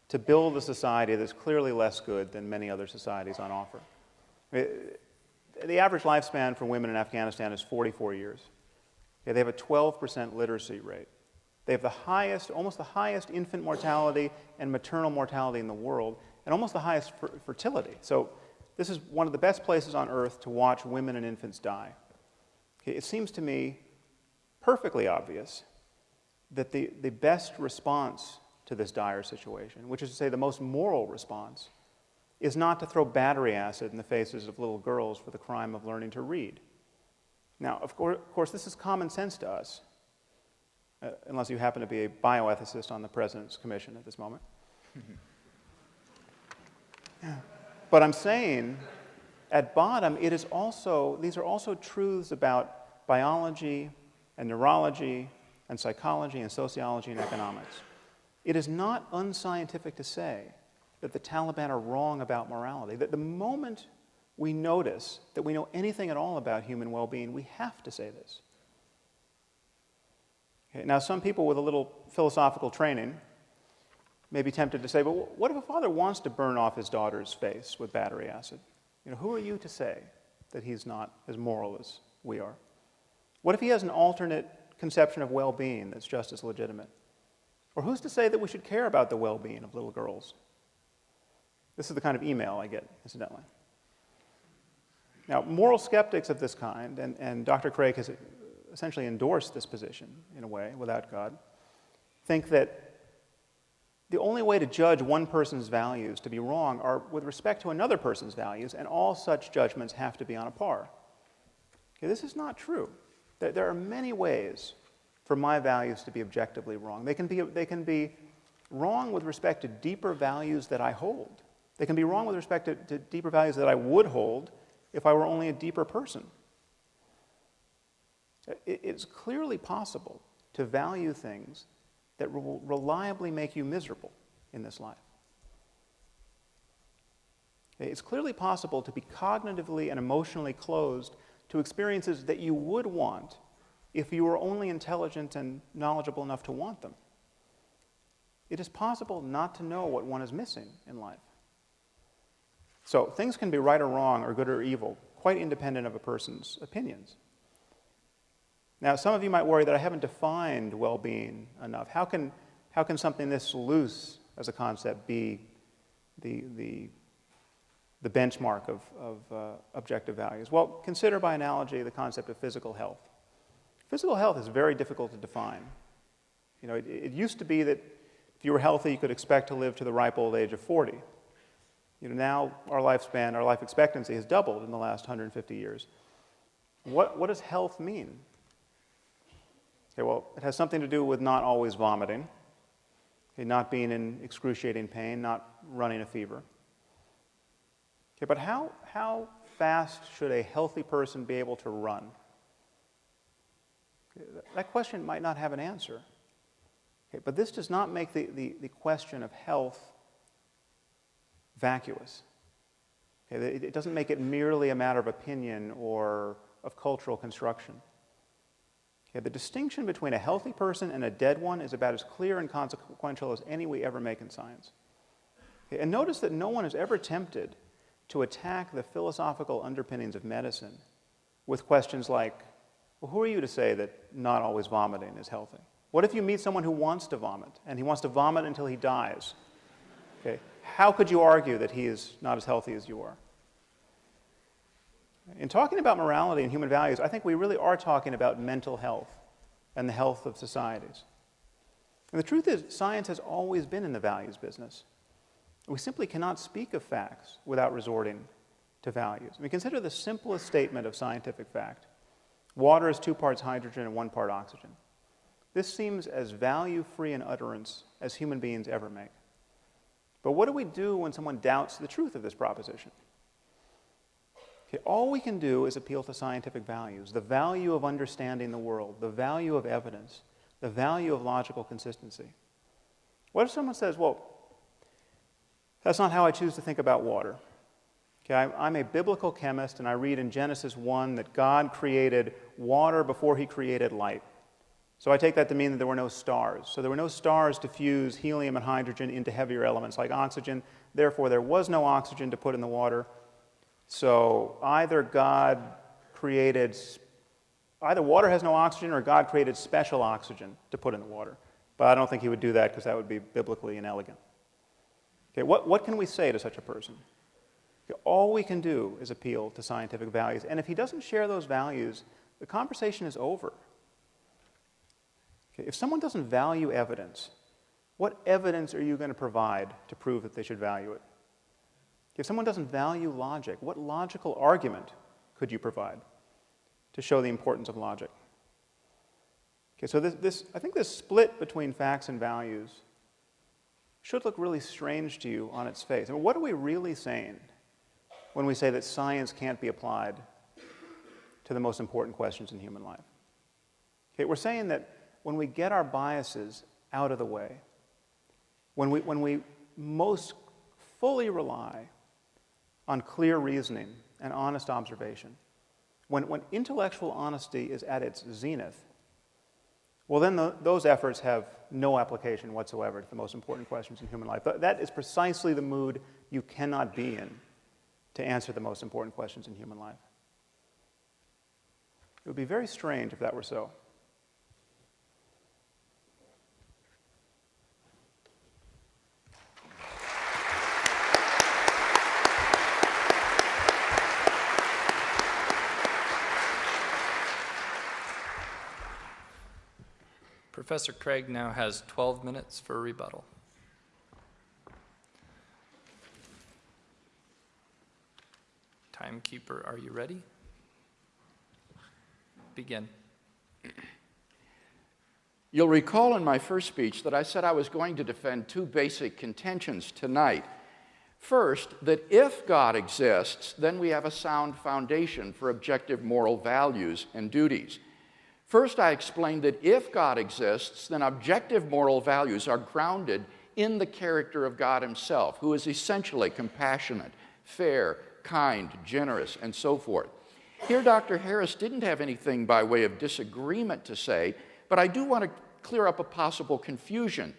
Speaker 4: to build a society that's clearly less good than many other societies on offer. The average lifespan for women in Afghanistan is 44 years. Okay, they have a 12% literacy rate. They have almost the highest infant mortality and maternal mortality in the world, and almost the highest fertility. So this is one of the best places on earth to watch women and infants die. Okay, it seems to me perfectly obvious that the best response to this dire situation, which is to say the most moral response, is not to throw battery acid in the faces of little girls for the crime of learning to read. Now, of course, this is common sense to us, unless you happen to be a bioethicist on the President's Commission at this moment. But I'm saying, at bottom, these are also truths about biology and neurology and psychology and sociology and economics. It is not unscientific to say that the Taliban are wrong about morality, that the moment we notice that we know anything at all about human well-being, we have to say this. Okay, now, some people with a little philosophical training may be tempted to say, but what if a father wants to burn off his daughter's face with battery acid? Who are you to say that he's not as moral as we are? What if he has an alternate conception of well-being that's just as legitimate? Or who's to say that we should care about the well-being of little girls? This is the kind of email I get, incidentally. Now, moral skeptics of this kind, and Dr. Craig has essentially endorsed this position, in a way, without God, think that the only way to judge one person's values to be wrong are with respect to another person's values, and all such judgments have to be on a par. Okay, this is not true. There are many ways for my values to be objectively wrong. They can be wrong with respect to deeper values that I hold. They can be wrong with respect to deeper values that I would hold if I were only a deeper person. It's clearly possible to value things that will reliably make you miserable in this life. It's clearly possible to be cognitively and emotionally closed to experiences that you would want if you were only intelligent and knowledgeable enough to want them. It is possible not to know what one is missing in life. So things can be right or wrong, or good or evil, quite independent of a person's opinions. Now, some of you might worry that I haven't defined well-being enough. How can something this loose as a concept be the benchmark of objective values? Well, consider by analogy the concept of physical health. Physical health is very difficult to define. It used to be that if you were healthy, you could expect to live to the ripe old age of 40. Now our life expectancy has doubled in the last 150 years. What does health mean? Okay, well, it has something to do with not always vomiting, not being in excruciating pain, not running a fever. Okay, but how fast should a healthy person be able to run? Okay, that question might not have an answer. Okay, but this does not make the question of health vacuous. Okay, it doesn't make it merely a matter of opinion or of cultural construction. Okay, the distinction between a healthy person and a dead one is about as clear and consequential as any we ever make in science. Okay, and notice that no one is ever tempted to attack the philosophical underpinnings of medicine with questions like, well, who are you to say that not always vomiting is healthy? What if you meet someone who wants to vomit, and he wants to vomit until he dies? Okay, how could you argue that he is not as healthy as you are? In talking about morality and human values, I think we really are talking about mental health and the health of societies. And the truth is, science has always been in the values business. We simply cannot speak of facts without resorting to values. I mean, consider the simplest statement of scientific fact. Water is 2 parts hydrogen and 1 part oxygen. This seems as value-free an utterance as human beings ever make. But what do we do when someone doubts the truth of this proposition? Okay, all we can do is appeal to scientific values, the value of understanding the world, the value of evidence, the value of logical consistency. What if someone says, well, that's not how I choose to think about water. Okay, I'm a biblical chemist, and I read in Genesis 1 that God created water before he created light. So I take that to mean that there were no stars. So there were no stars to fuse helium and hydrogen into heavier elements like oxygen. Therefore, there was no oxygen to put in the water. So either water has no oxygen, or God created special oxygen to put in the water. But I don't think he would do that because that would be biblically inelegant. Okay, what can we say to such a person? Okay, all we can do is appeal to scientific values. And if he doesn't share those values, the conversation is over. Okay, if someone doesn't value evidence, what evidence are you going to provide to prove that they should value it? If someone doesn't value logic, what logical argument could you provide to show the importance of logic? Okay, so I think this split between facts and values should look really strange to you on its face. I mean, what are we really saying when we say that science can't be applied to the most important questions in human life? Okay, we're saying that when we get our biases out of the way, when we most fully rely on clear reasoning and honest observation, when intellectual honesty is at its zenith, well, then those efforts have no application whatsoever to the most important questions in human life. That is precisely the mood you cannot be in to answer the most important questions in human life. It would be very strange if that were so.
Speaker 2: Professor Craig now has 12 minutes for a rebuttal. Timekeeper, are you ready? Begin.
Speaker 3: You'll recall in my first speech that I said I was going to defend two basic contentions tonight. First, that if God exists, then we have a sound foundation for objective moral values and duties. First, I explained that if God exists, then objective moral values are grounded in the character of God himself, who is essentially compassionate, fair, kind, generous, and so forth. Here, Dr. Harris didn't have anything by way of disagreement to say, but I do want to clear up a possible confusion.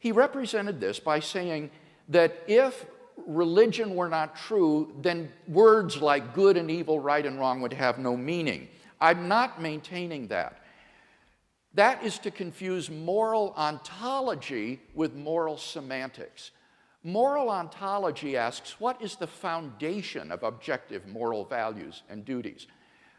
Speaker 3: He represented this by saying that if religion were not true, then words like good and evil, right and wrong would have no meaning. I'm not maintaining that. That is to confuse moral ontology with moral semantics. Moral ontology asks, what is the foundation of objective moral values and duties?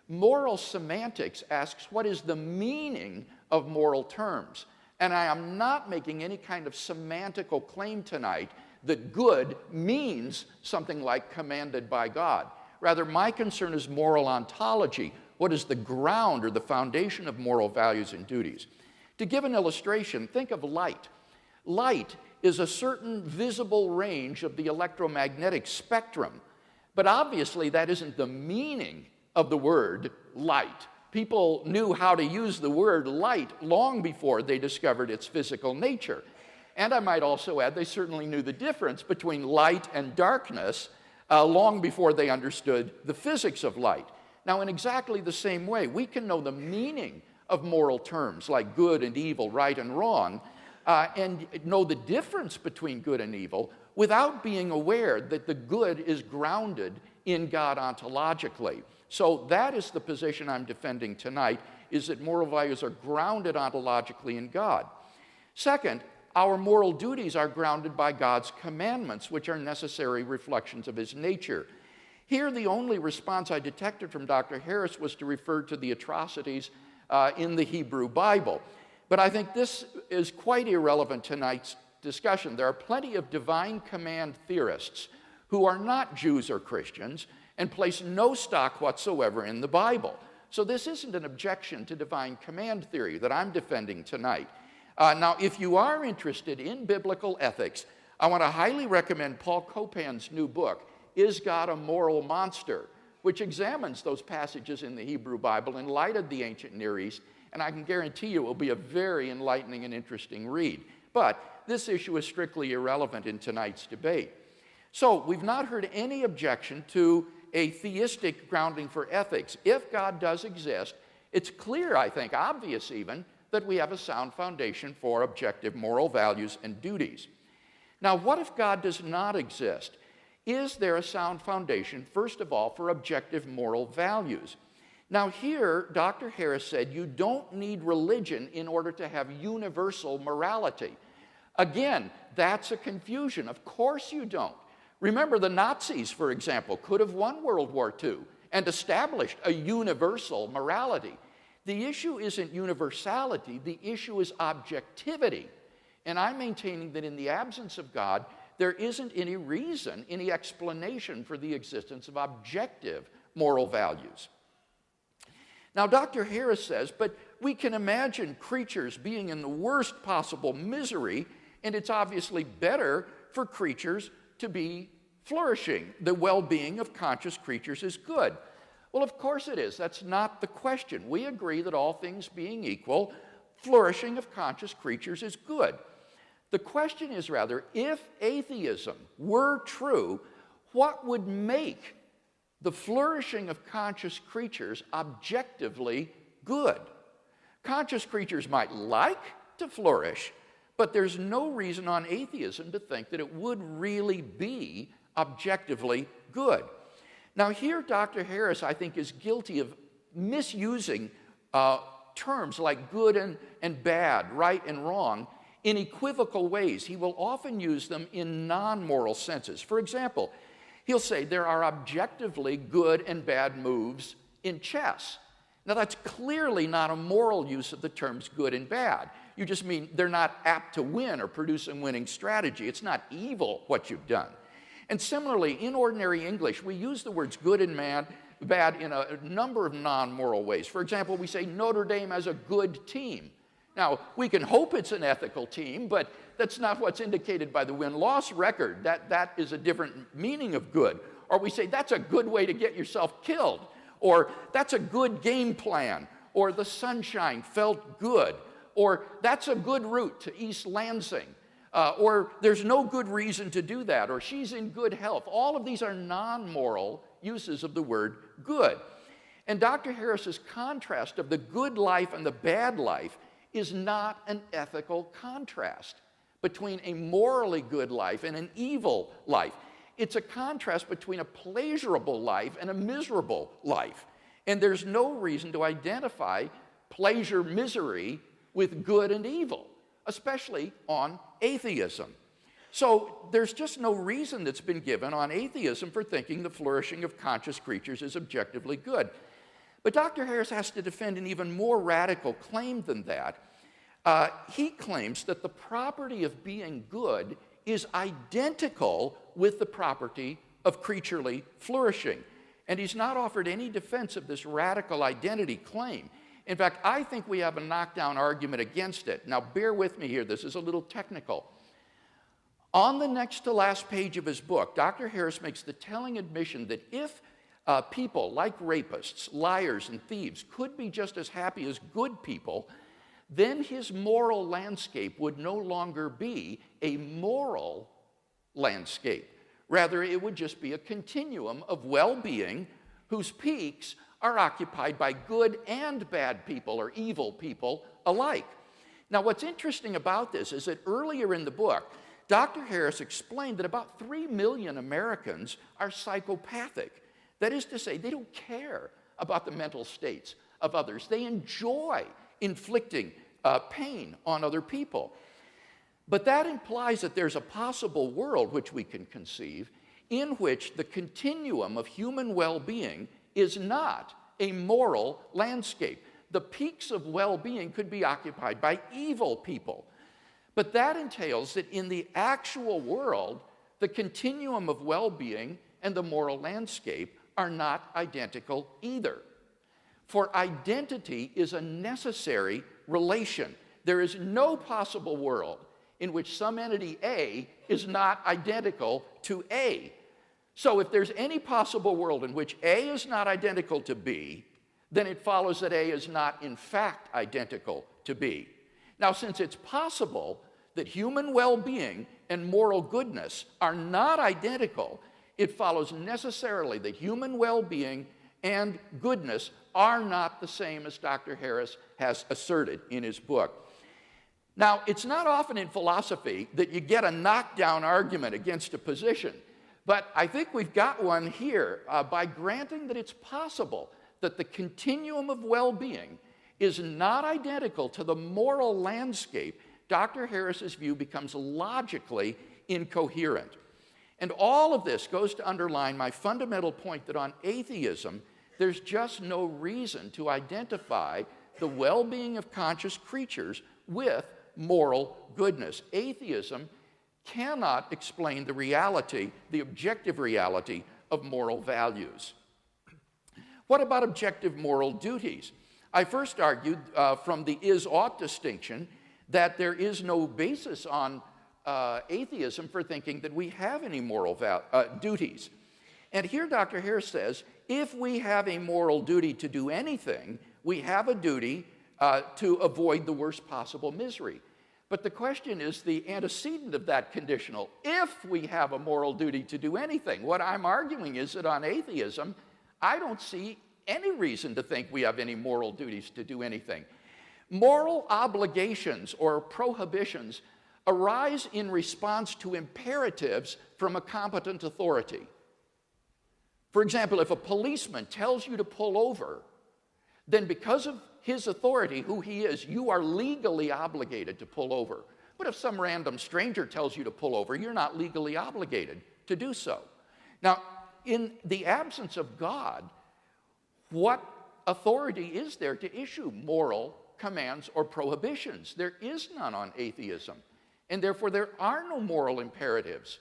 Speaker 3: Moral semantics asks, what is the meaning of moral terms? And I am not making any kind of semantical claim tonight that good means something like commanded by God. Rather, my concern is moral ontology. What is the ground or the foundation of moral values and duties? To give an illustration, think of light. Light is a certain visible range of the electromagnetic spectrum, but obviously that isn't the meaning of the word light. People knew how to use the word light long before they discovered its physical nature. And I might also add, they certainly knew the difference between light and darkness long before they understood the physics of light. Now, in exactly the same way, we can know the meaning of moral terms like good and evil, right and wrong, and know the difference between good and evil without being aware that the good is grounded in God ontologically. So that is the position I'm defending tonight, is that moral values are grounded ontologically in God. Second, our moral duties are grounded by God's commandments, which are necessary reflections of his nature. Here, the only response I detected from Dr. Harris was to refer to the atrocities in the Hebrew Bible. But I think this is quite irrelevant to tonight's discussion. There are plenty of divine command theorists who are not Jews or Christians and place no stock whatsoever in the Bible. So this isn't an objection to divine command theory that I'm defending tonight. Now, if you are interested in biblical ethics, I want to highly recommend Paul Copan's new book, Is God a Moral Monster?, which examines those passages in the Hebrew Bible in light of the ancient Near East, and I can guarantee you it will be a very enlightening and interesting read. But this issue is strictly irrelevant in tonight's debate. So we've not heard any objection to a theistic grounding for ethics. If God does exist, it's clear, I think, obvious even, that we have a sound foundation for objective moral values and duties. Now, what if God does not exist? Is there a sound foundation, first of all, for objective moral values? Now here, Dr. Harris said you don't need religion in order to have universal morality. Again, that's a confusion. Of course you don't. Remember, the Nazis, for example, could have won World War II and established a universal morality. The issue isn't universality, the issue is objectivity. And I'm maintaining that in the absence of God, there isn't any reason, any explanation for the existence of objective moral values. Now, Dr. Harris says, but we can imagine creatures being in the worst possible misery, and it's obviously better for creatures to be flourishing. The well-being of conscious creatures is good. Well, of course it is. That's not the question. We agree that all things being equal, flourishing of conscious creatures is good. The question is rather, if atheism were true, what would make the flourishing of conscious creatures objectively good? Conscious creatures might like to flourish, but there's no reason on atheism to think that it would really be objectively good. Now here, Dr. Harris, I think, is guilty of misusing terms like good and bad, right and wrong, in equivocal ways. He will often use them in non-moral senses. For example, he'll say there are objectively good and bad moves in chess. Now that's clearly not a moral use of the terms good and bad. You just mean they're not apt to win or produce a winning strategy. It's not evil what you've done. And similarly, in ordinary English, we use the words good and bad in a number of non-moral ways. For example, we say Notre Dame has a good team. Now, we can hope it's an ethical team, but that's not what's indicated by the win-loss record. That is a different meaning of good. Or we say that's a good way to get yourself killed. Or that's a good game plan. Or the sunshine felt good. Or that's a good route to East Lansing. Or there's no good reason to do that, or she's in good health. All of these are non-moral uses of the word good. And Dr. Harris's contrast of the good life and the bad life is not an ethical contrast between a morally good life and an evil life. It's a contrast between a pleasurable life and a miserable life. And there's no reason to identify pleasure, misery with good and evil, especially on atheism. So there's just no reason that's been given on atheism for thinking the flourishing of conscious creatures is objectively good. But Dr. Harris has to defend an even more radical claim than that. He claims that the property of being good is identical with the property of creaturely flourishing. And he's not offered any defense of this radical identity claim. In fact, I think we have a knockdown argument against it. Now, bear with me here. This is a little technical. On the next to last page of his book, Dr. Harris makes the telling admission that if people like rapists, liars, and thieves could be just as happy as good people, then his moral landscape would no longer be a moral landscape. Rather, it would just be a continuum of well-being whose peaks are occupied by good and bad people or evil people alike. Now, what's interesting about this is that earlier in the book, Dr. Harris explained that about 3 million Americans are psychopathic. That is to say, they don't care about the mental states of others. They enjoy inflicting pain on other people. But that implies that there's a possible world which we can conceive in which the continuum of human well-being is not a moral landscape. The peaks of well-being could be occupied by evil people. But that entails that in the actual world, the continuum of well-being and the moral landscape are not identical either. For identity is a necessary relation. There is no possible world in which some entity A is not identical to A. So if there's any possible world in which A is not identical to B, then it follows that A is not in fact identical to B. Now, since it's possible that human well-being and moral goodness are not identical, it follows necessarily that human well-being and goodness are not the same as Dr. Harris has asserted in his book. Now, it's not often in philosophy that you get a knockdown argument against a position. But I think we've got one here by granting that it's possible that the continuum of well-being is not identical to the moral landscape. Dr. Harris's view becomes logically incoherent. And all of this goes to underline my fundamental point that on atheism, there's just no reason to identify the well-being of conscious creatures with moral goodness. Atheism cannot explain the reality, the objective reality of moral values. What about objective moral duties? I first argued from the is-ought distinction that there is no basis on atheism for thinking that we have any moral duties. And here Dr. Harris says, if we have a moral duty to do anything, we have a duty to avoid the worst possible misery. But the question is the antecedent of that conditional. If we have a moral duty to do anything, what I'm arguing is that on atheism, I don't see any reason to think we have any moral duties to do anything. Moral obligations or prohibitions arise in response to imperatives from a competent authority. For example, if a policeman tells you to pull over, then because of his authority, who he is, you are legally obligated to pull over. But if some random stranger tells you to pull over, you're not legally obligated to do so. Now, in the absence of God, what authority is there to issue moral commands or prohibitions? There is none on atheism. And therefore, there are no moral imperatives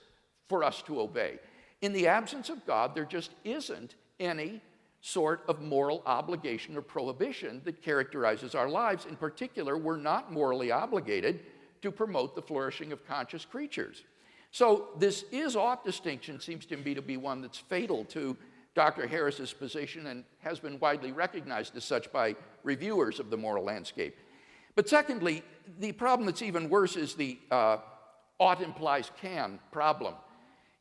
Speaker 3: for us to obey. In the absence of God, there just isn't any sort of moral obligation or prohibition that characterizes our lives. In particular, we're not morally obligated to promote the flourishing of conscious creatures. So this is-ought distinction seems to me to be one that's fatal to Dr. Harris's position and has been widely recognized as such by reviewers of the moral landscape. But secondly, the problem that's even worse is the ought implies can problem.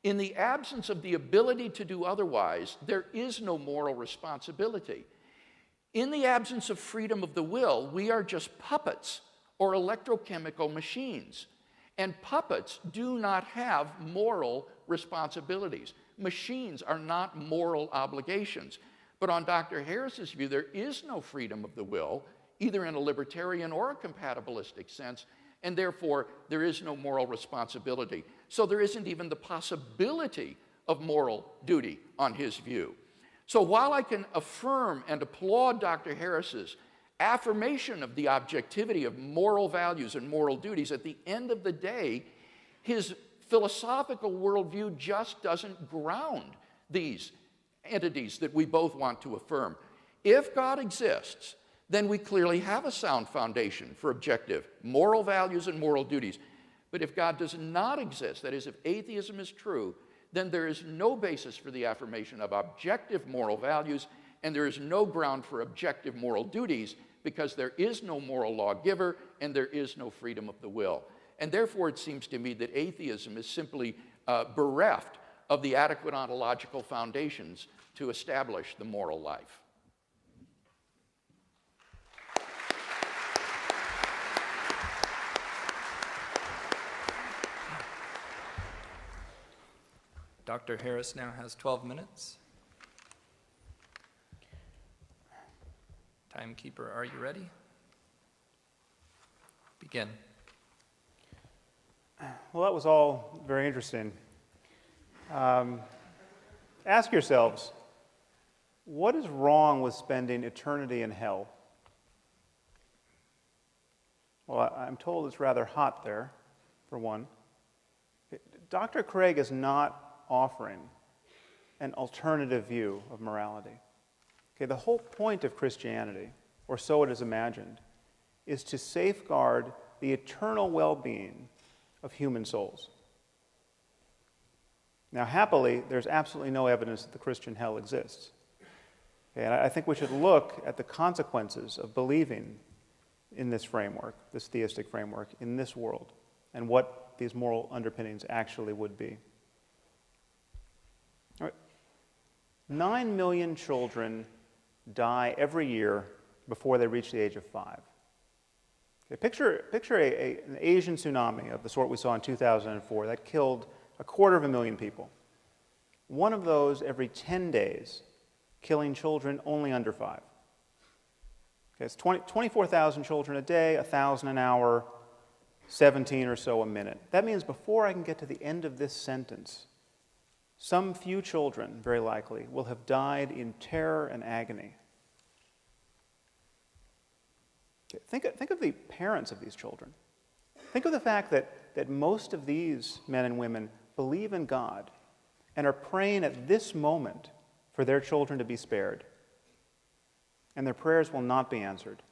Speaker 3: In the absence of the ability to do otherwise, there is no moral responsibility. In the absence of freedom of the will, we are just puppets or electrochemical machines. And puppets do not have moral responsibilities. Machines are not moral obligations. But on Dr. Harris's view, there is no freedom of the will, either in a libertarian or a compatibilistic sense, and therefore there is no moral responsibility. So there isn't even the possibility of moral duty on his view. So while I can affirm and applaud Dr. Harris's affirmation of the objectivity of moral values and moral duties, at the end of the day, his philosophical worldview just doesn't ground these entities that we both want to affirm. If God exists, then we clearly have a sound foundation for objective moral values and moral duties. But if God does not exist, that is, if atheism is true, then there is no basis for the affirmation of objective moral values, and there is no ground for objective moral duties, because there is no moral lawgiver and there is no freedom of the will. And therefore, it seems to me that atheism is simply bereft of the adequate ontological foundations to establish the moral life.
Speaker 2: Dr. Harris now has 12 minutes. Timekeeper, are you ready? Begin.
Speaker 4: Well, that was all very interesting. Ask yourselves, what is wrong with spending eternity in hell? Well, I'm told it's rather hot there, for one. Dr. Craig is not offering an alternative view of morality. Okay, the whole point of Christianity, or so it is imagined, is to safeguard the eternal well-being of human souls. Now, happily, there's absolutely no evidence that the Christian hell exists. Okay, and I think we should look at the consequences of believing in this framework, this theistic framework, in this world, and what these moral underpinnings actually would be. All right. 9 million children die every year before they reach the age of 5. Okay, picture an Asian tsunami of the sort we saw in 2004 that killed 250,000 people. One of those every 10 days, killing children only under 5. Okay, it's 24,000 children a day, 1,000 an hour, 17 or so a minute. That means before I can get to the end of this sentence, some few children, very likely, will have died in terror and agony. Okay, think of the parents of these children. Think of the fact that most of these men and women believe in God and are praying at this moment for their children to be spared. And their prayers will not be answered.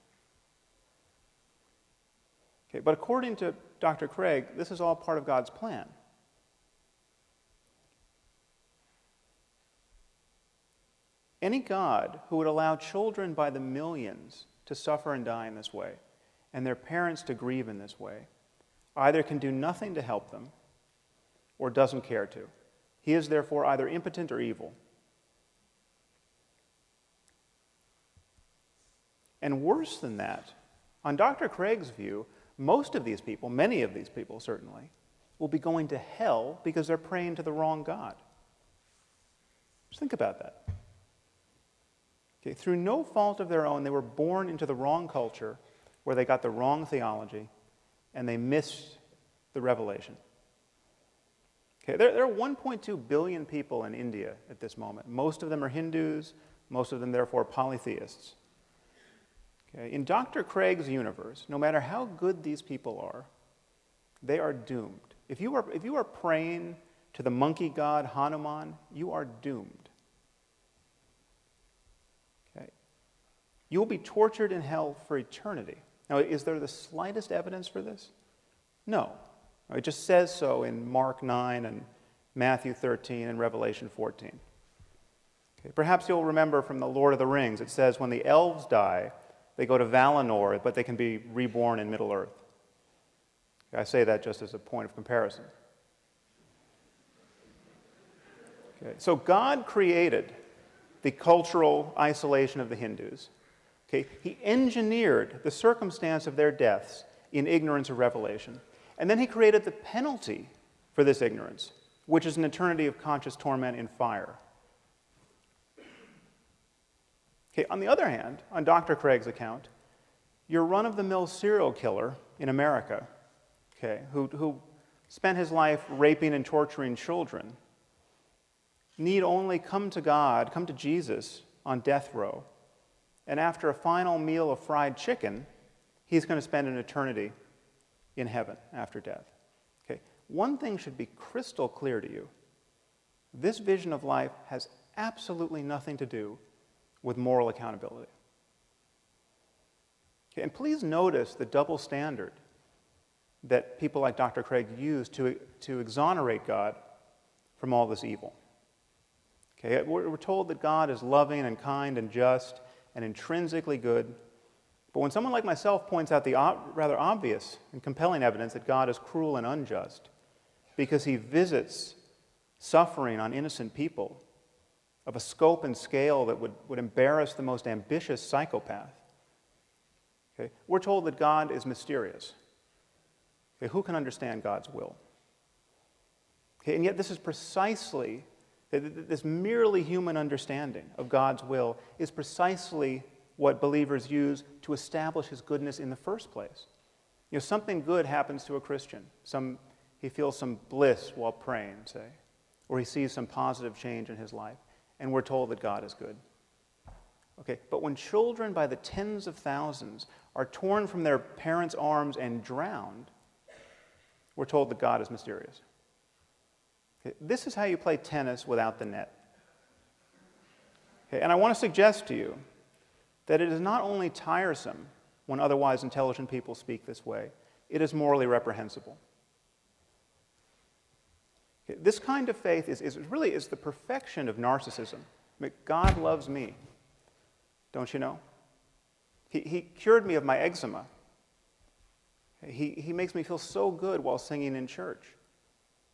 Speaker 4: Okay, but according to Dr. Craig, this is all part of God's plan. Any God who would allow children by the millions to suffer and die in this way, and their parents to grieve in this way, either can do nothing to help them or doesn't care to. He is therefore either impotent or evil. And worse than that, on Dr. Craig's view, most of these people, many of these people certainly, will be going to hell because they're praying to the wrong God. Just think about that. Okay, through no fault of their own, they were born into the wrong culture where they got the wrong theology and they missed the revelation. Okay, there are 1.2 billion people in India at this moment. Most of them are Hindus, most of them therefore polytheists. Okay, in Dr. Craig's universe, no matter how good these people are, they are doomed. If you are praying to the monkey god Hanuman, you are doomed. Okay. You will be tortured in hell for eternity. Now, is there the slightest evidence for this? No. It just says so in Mark 9 and Matthew 13 and Revelation 14. Okay. Perhaps you'll remember from the Lord of the Rings, it says when the elves die, they go to Valinor, but they can be reborn in Middle-earth. I say that just as a point of comparison. Okay. So God created the cultural isolation of the Hindus. Okay. He engineered the circumstance of their deaths in ignorance of revelation. And then he created the penalty for this ignorance, which is an eternity of conscious torment in fire. Okay, on the other hand, on Dr. Craig's account, your run-of-the-mill serial killer in America, okay, who spent his life raping and torturing children, need only come to God, come to Jesus on death row, and after a final meal of fried chicken, he's going to spend an eternity in heaven after death. Okay, one thing should be crystal clear to you. This vision of life has absolutely nothing to do with moral accountability. Okay, and please notice the double standard that people like Dr. Craig use to exonerate God from all this evil. Okay, we're told that God is loving and kind and just and intrinsically good. But when someone like myself points out the rather obvious and compelling evidence that God is cruel and unjust because he visits suffering on innocent people of a scope and scale that would embarrass the most ambitious psychopath, okay, we're told that God is mysterious. Okay, who can understand God's will? Okay, and yet this is precisely, this merely human understanding of God's will is precisely what believers use to establish his goodness in the first place. You know, something good happens to a Christian. He feels some bliss while praying, say, or he sees some positive change in his life, and we're told that God is good. Okay, but when children by the tens of thousands are torn from their parents' arms and drowned, we're told that God is mysterious. Okay, this is how you play tennis without the net. Okay, and I want to suggest to you that it is not only tiresome when otherwise intelligent people speak this way, it is morally reprehensible. Okay, this kind of faith is really the perfection of narcissism. I mean, God loves me, don't you know? He cured me of my eczema. He makes me feel so good while singing in church.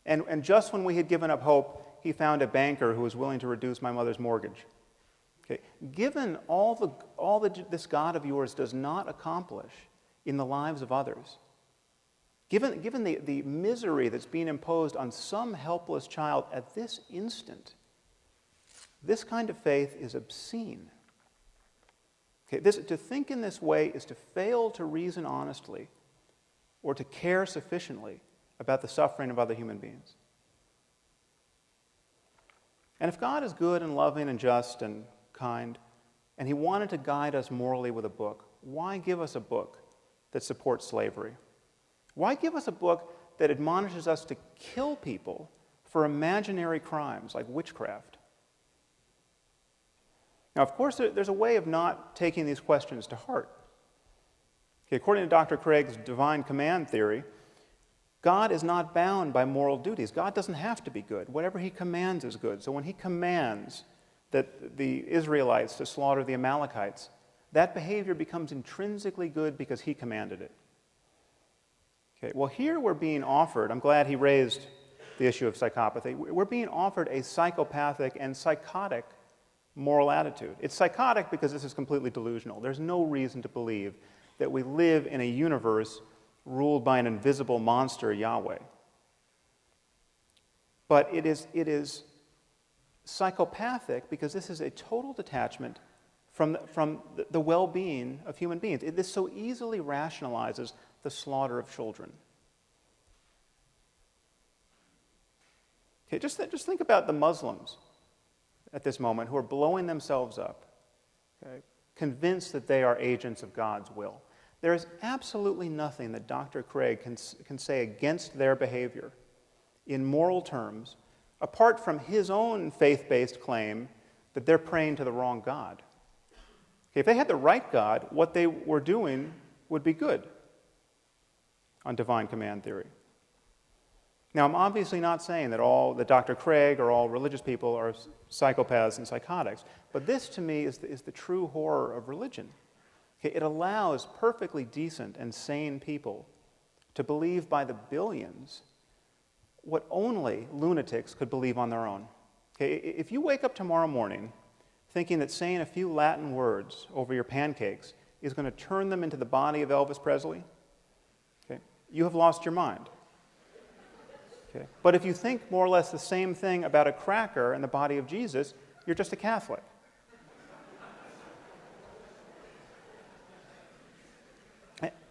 Speaker 4: And just when we had given up hope, he found a banker who was willing to reduce my mother's mortgage. Okay. Given all that this God of yours does not accomplish in the lives of others, given the misery that's being imposed on some helpless child at this instant, this kind of faith is obscene. Okay, to think in this way is to fail to reason honestly or to care sufficiently about the suffering of other human beings. And if God is good and loving and just and kind, and he wanted to guide us morally with a book, why give us a book that supports slavery? Why give us a book that admonishes us to kill people for imaginary crimes like witchcraft? Now, of course, there's a way of not taking these questions to heart. Okay, according to Dr. Craig's divine command theory, God is not bound by moral duties. God doesn't have to be good. Whatever he commands is good. So when he commands that the Israelites to slaughter the Amalekites, that behavior becomes intrinsically good because he commanded it. Okay, well, here we're being offered, I'm glad he raised the issue of psychopathy, we're being offered a psychopathic and psychotic moral attitude. It's psychotic because this is completely delusional. There's no reason to believe that we live in a universe ruled by an invisible monster, Yahweh. But it is psychopathic because this is a total detachment from the well-being of human beings. This so easily rationalizes the slaughter of children. Okay, just think about the Muslims at this moment who are blowing themselves up, okay, convinced that they are agents of God's will. There is absolutely nothing that Dr. Craig can say against their behavior in moral terms, apart from his own faith-based claim that they're praying to the wrong God. Okay, if they had the right God, what they were doing would be good on divine command theory. Now, I'm obviously not saying that Dr. Craig or all religious people are psychopaths and psychotics, but this, to me, is the true horror of religion. Okay, it allows perfectly decent and sane people to believe by the billions what only lunatics could believe on their own. Okay, if you wake up tomorrow morning thinking that saying a few Latin words over your pancakes is going to turn them into the body of Elvis Presley, okay, you have lost your mind. Okay. But if you think more or less the same thing about a cracker and the body of Jesus, you're just a Catholic.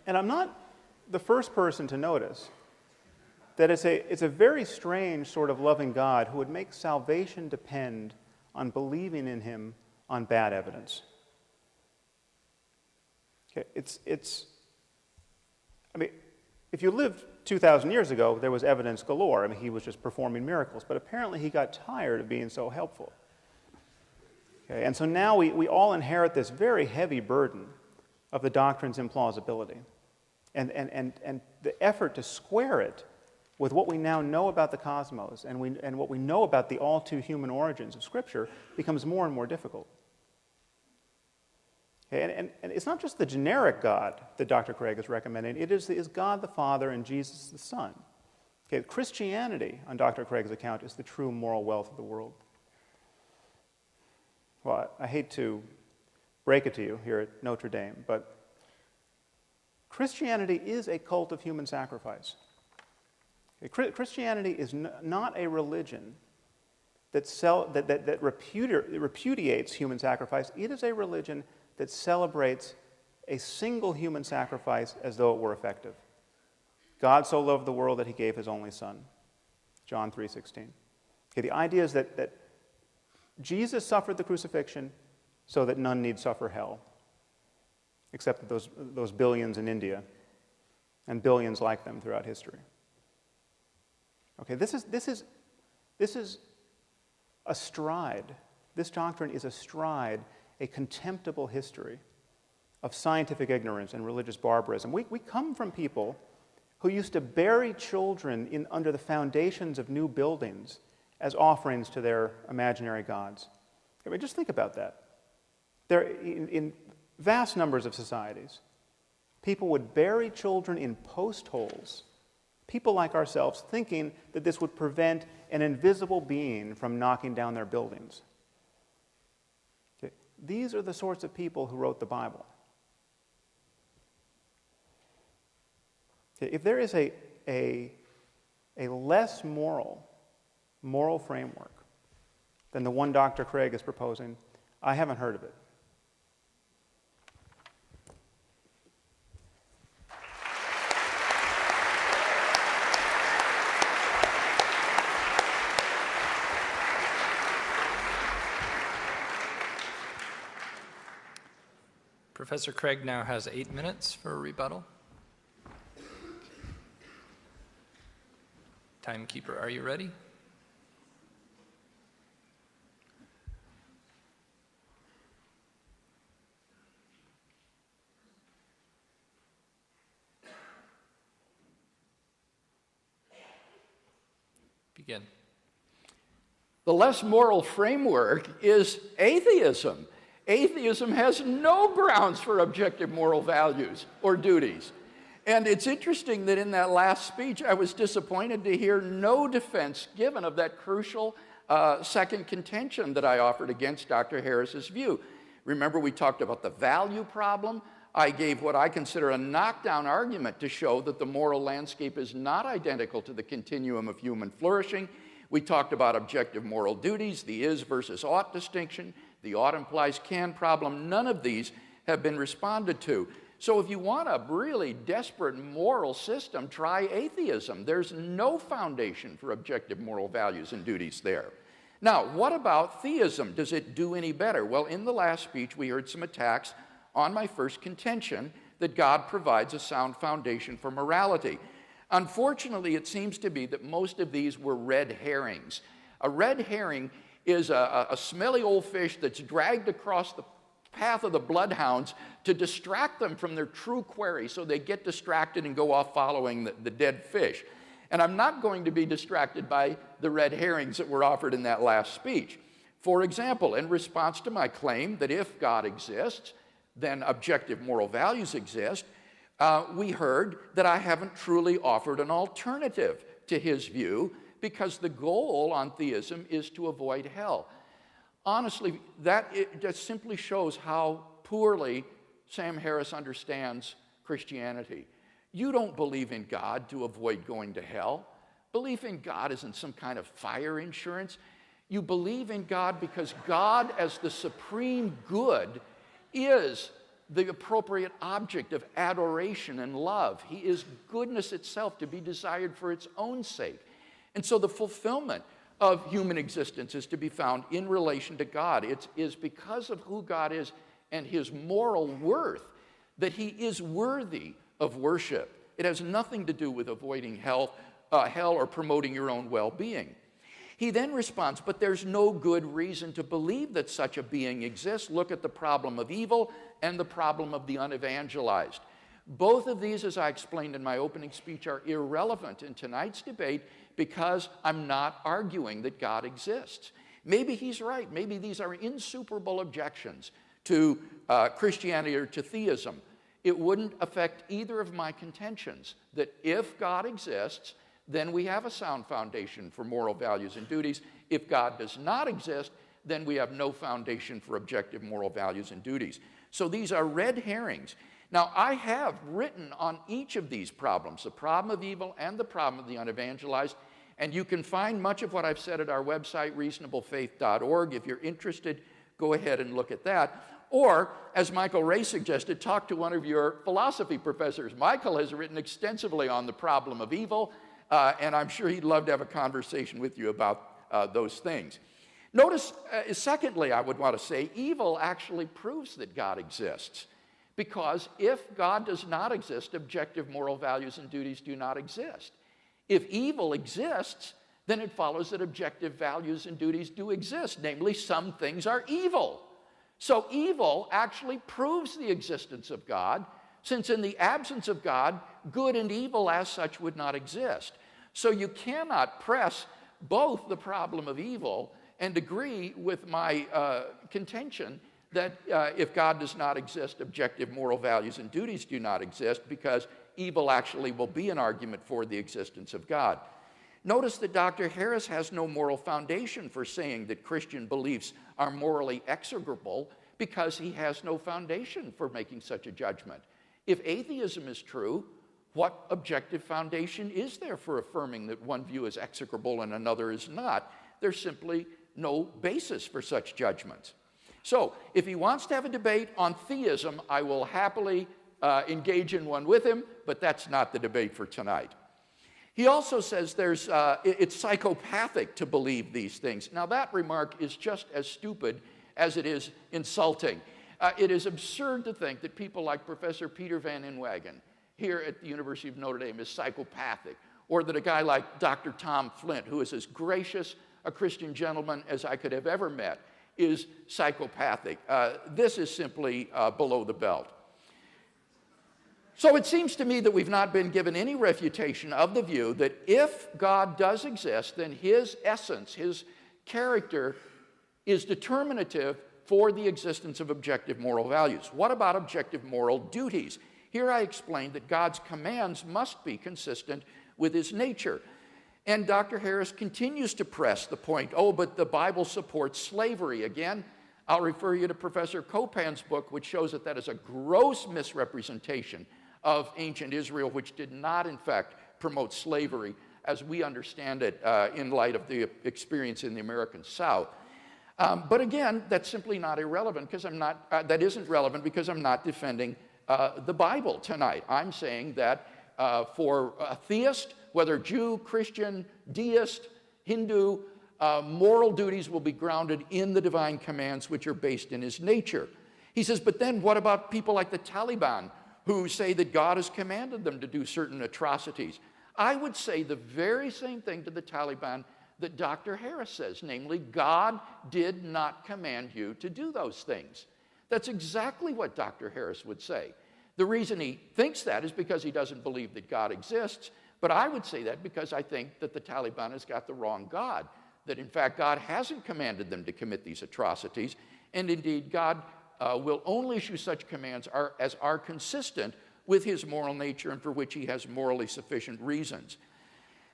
Speaker 4: And I'm not the first person to notice that it's a very strange sort of loving God who would make salvation depend on believing in him on bad evidence. Okay, I mean, if you lived 2,000 years ago, there was evidence galore. I mean, he was just performing miracles. But apparently he got tired of being so helpful. Okay, and so now we all inherit this very heavy burden of the doctrine's implausibility. And the effort to square it with what we now know about the cosmos and what we know about the all-too-human origins of Scripture becomes more and more difficult. Okay, and it's not just the generic God that Dr. Craig is recommending. It is God the Father and Jesus the Son. Okay, Christianity, on Dr. Craig's account, is the true moral wealth of the world. Well, I hate to break it to you here at Notre Dame, but Christianity is a cult of human sacrifice. Okay, Christianity is not a religion that repudiates human sacrifice. It is a religion that celebrates a single human sacrifice as though it were effective. God so loved the world that he gave his only Son, John 3:16. Okay, the idea is that Jesus suffered the crucifixion so that none need suffer hell, except those billions in India and billions like them throughout history. Okay, this is astride. This doctrine is astride a contemptible history of scientific ignorance and religious barbarism. We come from people who used to bury children under the foundations of new buildings as offerings to their imaginary gods. I mean, just think about that. In vast numbers of societies, people would bury children in post holes, people like ourselves thinking that this would prevent an invisible being from knocking down their buildings. Okay. These are the sorts of people who wrote the Bible. Okay. If there is a less moral framework than the one Dr. Craig is proposing, I haven't heard of it.
Speaker 2: Professor Craig now has 8 minutes for a rebuttal. Timekeeper, are you ready? Begin.
Speaker 3: The less moral framework is atheism. Atheism has no grounds for objective moral values or duties. And it's interesting that in that last speech, I was disappointed to hear no defense given of that crucial second contention that I offered against Dr. Harris's view. Remember, we talked about the value problem. I gave what I consider a knockdown argument to show that the moral landscape is not identical to the continuum of human flourishing. We talked about objective moral duties, the is versus ought distinction, the ought implies can problem. None of these have been responded to. So if you want a really desperate moral system, try atheism. There's no foundation for objective moral values and duties there. Now, what about theism? Does it do any better? Well, in the last speech, we heard some attacks on my first contention that God provides a sound foundation for morality. Unfortunately, it seems to be that most of these were red herrings. A red herring is a smelly old fish that's dragged across the path of the bloodhounds to distract them from their true quarry, so they get distracted and go off following the dead fish. And I'm not going to be distracted by the red herrings that were offered in that last speech. For example, in response to my claim that if God exists, then objective moral values exist, we heard that I haven't truly offered an alternative to his view because the goal on theism is to avoid hell. Honestly, that just simply shows how poorly Sam Harris understands Christianity. You don't believe in God to avoid going to hell. Belief in God isn't some kind of fire insurance. You believe in God because God, as the supreme good, is the appropriate object of adoration and love. He is goodness itself to be desired for its own sake. And so the fulfillment of human existence is to be found in relation to God. It is because of who God is and his moral worth that he is worthy of worship. It has nothing to do with avoiding hell or promoting your own well-being. He then responds, but there's no good reason to believe that such a being exists. Look at the problem of evil and the problem of the unevangelized. Both of these, as I explained in my opening speech, are irrelevant in tonight's debate because I'm not arguing that God exists. Maybe he's right. Maybe these are insuperable objections to Christianity or to theism. It wouldn't affect either of my contentions that if God exists, then we have a sound foundation for moral values and duties. If God does not exist, then we have no foundation for objective moral values and duties. So these are red herrings. Now, I have written on each of these problems, the problem of evil and the problem of the unevangelized, and you can find much of what I've said at our website, reasonablefaith.org. If you're interested, go ahead and look at that. Or, as Michael Ray suggested, talk to one of your philosophy professors. Michael has written extensively on the problem of evil, and I'm sure he'd love to have a conversation with you about those things. Notice, secondly, I would want to say, evil actually proves that God exists. Because if God does not exist, objective moral values and duties do not exist. If evil exists, then it follows that objective values and duties do exist. Namely, some things are evil. So evil actually proves the existence of God, since in the absence of God, good and evil as such would not exist. So you cannot press both the problem of evil and agree with my contention that if God does not exist, objective moral values and duties do not exist, because evil actually will be an argument for the existence of God. Notice that Dr. Harris has no moral foundation for saying that Christian beliefs are morally execrable, because he has no foundation for making such a judgment. If atheism is true, what objective foundation is there for affirming that one view is execrable and another is not? There's simply no basis for such judgments. So, if he wants to have a debate on theism, I will happily engage in one with him, but that's not the debate for tonight. He also says it's psychopathic to believe these things. Now, that remark is just as stupid as it is insulting. It is absurd to think that people like Professor Peter Van Inwagen here at the University of Notre Dame is psychopathic, or that a guy like Dr. Tom Flint, who is as gracious a Christian gentleman as I could have ever met, is psychopathic. This is simply below the belt. So it seems to me that we've not been given any refutation of the view that if God does exist, then his essence, his character, is determinative for the existence of objective moral values. What about objective moral duties? Here I explained that God's commands must be consistent with his nature. And Dr. Harris continues to press the point, oh, but the Bible supports slavery. Again, I'll refer you to Professor Copan's book, which shows that that is a gross misrepresentation of ancient Israel, which did not, in fact, promote slavery as we understand it in light of the experience in the American South. But again, that's simply not irrelevant because I'm not, that isn't relevant because I'm not defending the Bible tonight. I'm saying that for a theist, whether Jew, Christian, deist, Hindu, moral duties will be grounded in the divine commands which are based in his nature. He says, but then what about people like the Taliban who say that God has commanded them to do certain atrocities? I would say the very same thing to the Taliban that Dr. Harris says, namely, God did not command you to do those things. That's exactly what Dr. Harris would say. The reason he thinks that is because he doesn't believe that God exists, but I would say that because I think that the Taliban has got the wrong God, that in fact God hasn't commanded them to commit these atrocities, and indeed God will only issue such commands as are consistent with his moral nature and for which he has morally sufficient reasons.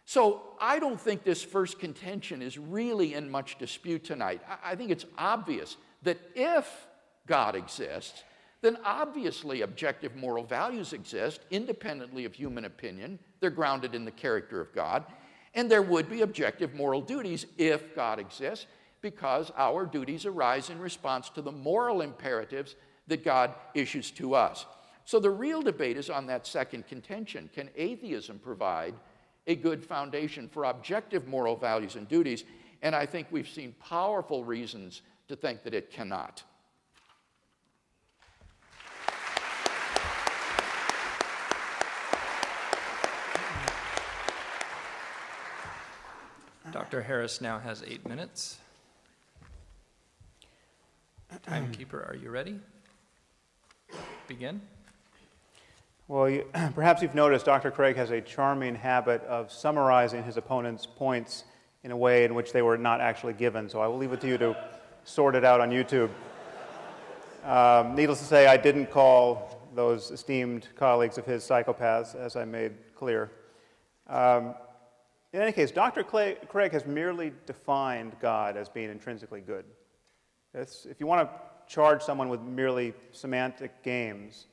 Speaker 3: So I don't think this first contention is really in much dispute tonight. I think it's obvious that if God exists, then obviously objective moral values exist independently of human opinion. They're grounded in the character of God. And there would be objective moral duties if God exists, because our duties arise in response to the moral imperatives that God issues to us. So the real debate is on that second contention. Can atheism provide a good foundation for objective moral values and duties? And I think we've seen powerful reasons to think that it cannot.
Speaker 2: Dr. Harris now has 8 minutes. Timekeeper, are you ready? Begin.
Speaker 4: Well, perhaps you've noticed Dr. Craig has a charming habit of summarizing his opponent's points in a way in which they were not actually given, so I will leave it to you to sort it out on YouTube. Needless to say, I didn't call those esteemed colleagues of his psychopaths, as I made clear. In any case, Dr. Craig has merely defined God as being intrinsically good. If you want to charge someone with merely semantic games,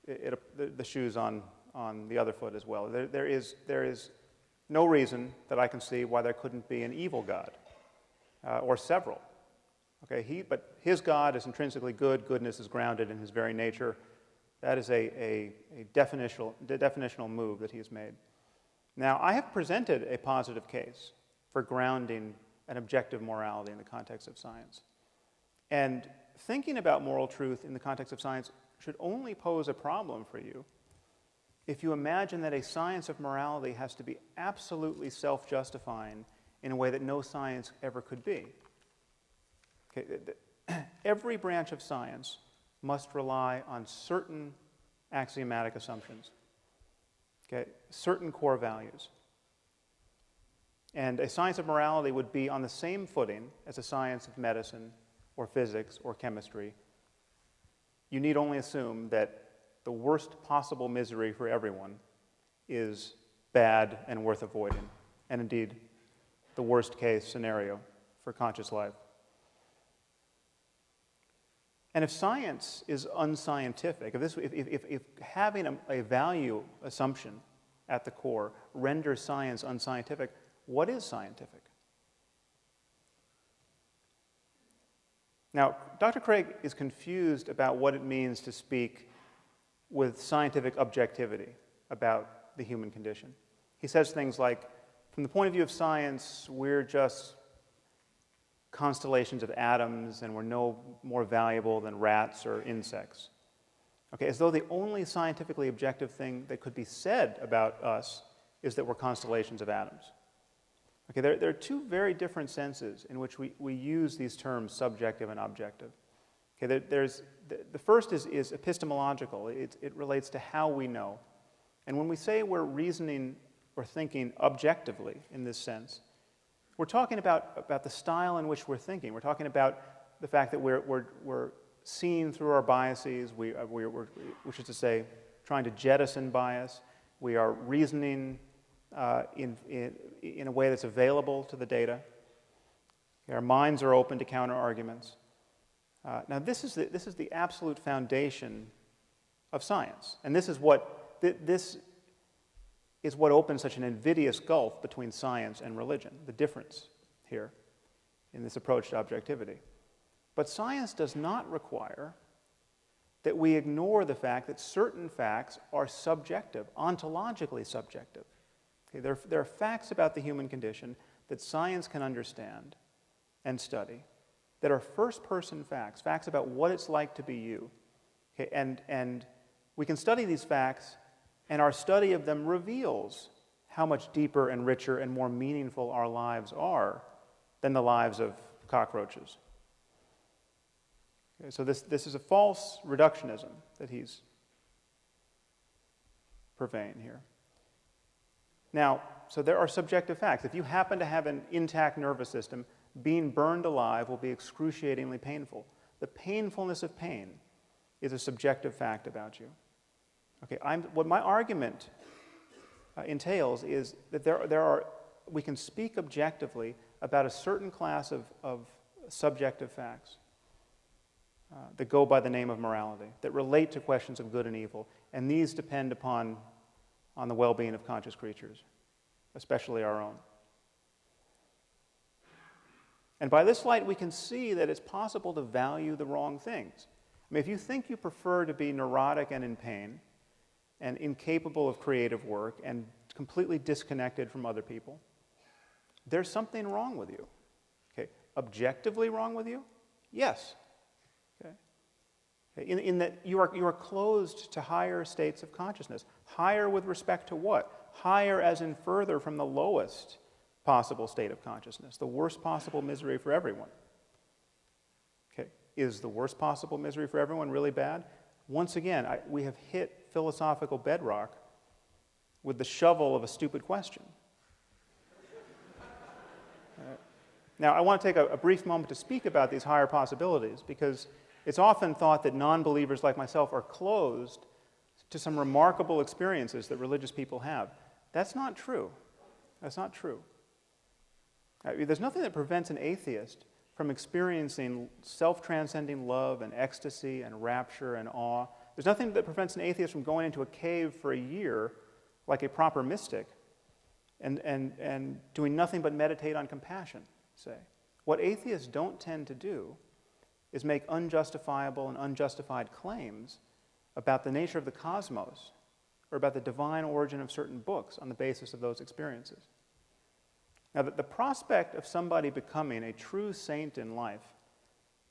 Speaker 4: the shoe's on the other foot as well. There is no reason that I can see why there couldn't be an evil God, or several. Okay, but his God is intrinsically good. Goodness is grounded in his very nature. That is a definitional move that he has made. Now, I have presented a positive case for grounding an objective morality in the context of science. And thinking about moral truth in the context of science should only pose a problem for you if you imagine that a science of morality has to be absolutely self-justifying in a way that no science ever could be. Okay, every branch of science must rely on certain axiomatic assumptions, okay, certain core values. And a science of morality would be on the same footing as a science of medicine or physics or chemistry. You need only assume that the worst possible misery for everyone is bad and worth avoiding, and indeed the worst case scenario for conscious life. And if science is unscientific, if having a value assumption at the core renders science unscientific, what is scientific? Now, Dr. Craig is confused about what it means to speak with scientific objectivity about the human condition. He says things like, from the point of view of science, we're just constellations of atoms and we're no more valuable than rats or insects. Okay, as though the only scientifically objective thing that could be said about us is that we're constellations of atoms. Okay, there are two very different senses in which we use these terms subjective and objective. Okay, the first is epistemological. It relates to how we know. And when we say we're reasoning or thinking objectively in this sense, we're talking about the style in which we're thinking. We're talking about the fact that we're seeing through our biases, which is to say, trying to jettison bias. We are reasoning in a way that's available to the data. Our minds are open to counter-arguments. Now, this is the absolute foundation of science, and this is what opens such an invidious gulf between science and religion, the difference here in this approach to objectivity. But science does not require that we ignore the fact that certain facts are subjective, ontologically subjective. Okay, there are facts about the human condition that science can understand and study that are first-person facts, facts about what it's like to be you. Okay, and we can study these facts, and our study of them reveals how much deeper and richer and more meaningful our lives are than the lives of cockroaches. Okay, so this is a false reductionism that he's purveying here. Now, so there are subjective facts. If you happen to have an intact nervous system, being burned alive will be excruciatingly painful. The painfulness of pain is a subjective fact about you. Okay, what my argument entails is that we can speak objectively about a certain class of subjective facts that go by the name of morality, that relate to questions of good and evil, and these depend on the well-being of conscious creatures, especially our own. And by this light, we can see that it's possible to value the wrong things. I mean, if you think you prefer to be neurotic and in pain, and incapable of creative work, and completely disconnected from other people, there's something wrong with you. Okay, objectively wrong with you? Yes. Okay. In that you are closed to higher states of consciousness. Higher with respect to what? Higher as in further from the lowest possible state of consciousness, the worst possible misery for everyone. Okay, is the worst possible misery for everyone really bad? Once again, we have hit philosophical bedrock with the shovel of a stupid question. Now, I want to take a brief moment to speak about these higher possibilities, because it's often thought that non-believers like myself are closed to some remarkable experiences that religious people have. That's not true. That's not true. There's nothing that prevents an atheist from experiencing self-transcending love and ecstasy and rapture and awe. There's nothing that prevents an atheist from going into a cave for a year like a proper mystic and doing nothing but meditate on compassion, say. What atheists don't tend to do is make unjustifiable and unjustified claims about the nature of the cosmos or about the divine origin of certain books on the basis of those experiences. Now, the prospect of somebody becoming a true saint in life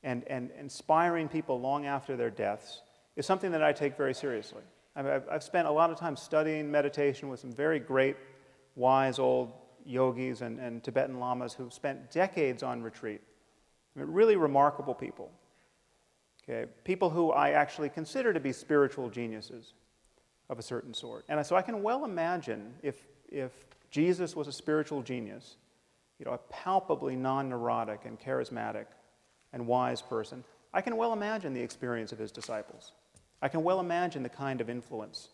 Speaker 4: and inspiring people long after their deaths is something that I take very seriously. I've spent a lot of time studying meditation with some very great, wise old yogis and Tibetan lamas who've spent decades on retreat. I mean, really remarkable people. Okay? People who I actually consider to be spiritual geniuses of a certain sort. And so I can well imagine if Jesus was a spiritual genius, a palpably non-neurotic and charismatic and wise person, I can well imagine the experience of his disciples. I can well imagine the kind of influence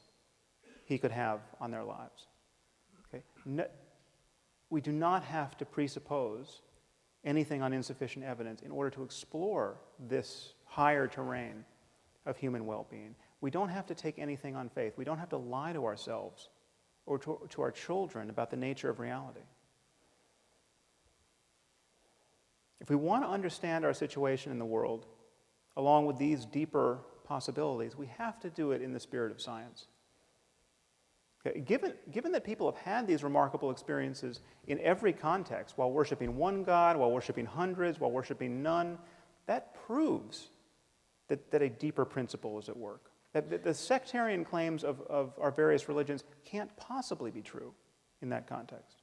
Speaker 4: he could have on their lives. Okay? We do not have to presuppose anything on insufficient evidence in order to explore this higher terrain of human well-being. We don't have to take anything on faith. We don't have to lie to ourselves or to our children about the nature of reality. If we want to understand our situation in the world, along with these deeper possibilities, we have to do it in the spirit of science. Okay, given that people have had these remarkable experiences in every context, while worshiping one God, while worshiping hundreds, while worshiping none, that proves that a deeper principle is at work. That the sectarian claims of our various religions can't possibly be true in that context.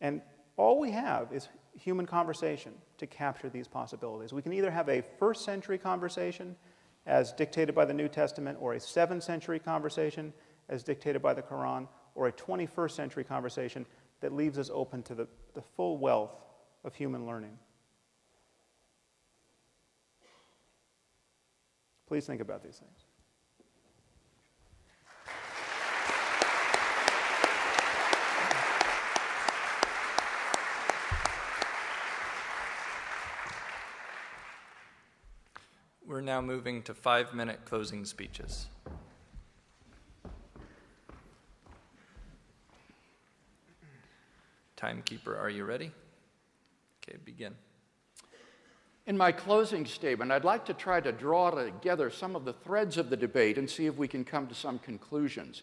Speaker 4: And all we have is human conversation to capture these possibilities. We can either have a first century conversation as dictated by the New Testament, or a 7th century conversation as dictated by the Quran, or a 21st century conversation that leaves us open to the full wealth of human learning. Please think about these things.
Speaker 2: We're now moving to 5-minute closing speeches. Timekeeper, are you ready? Okay, begin.
Speaker 3: In my closing statement, I'd like to try to draw together some of the threads of the debate and see if we can come to some conclusions.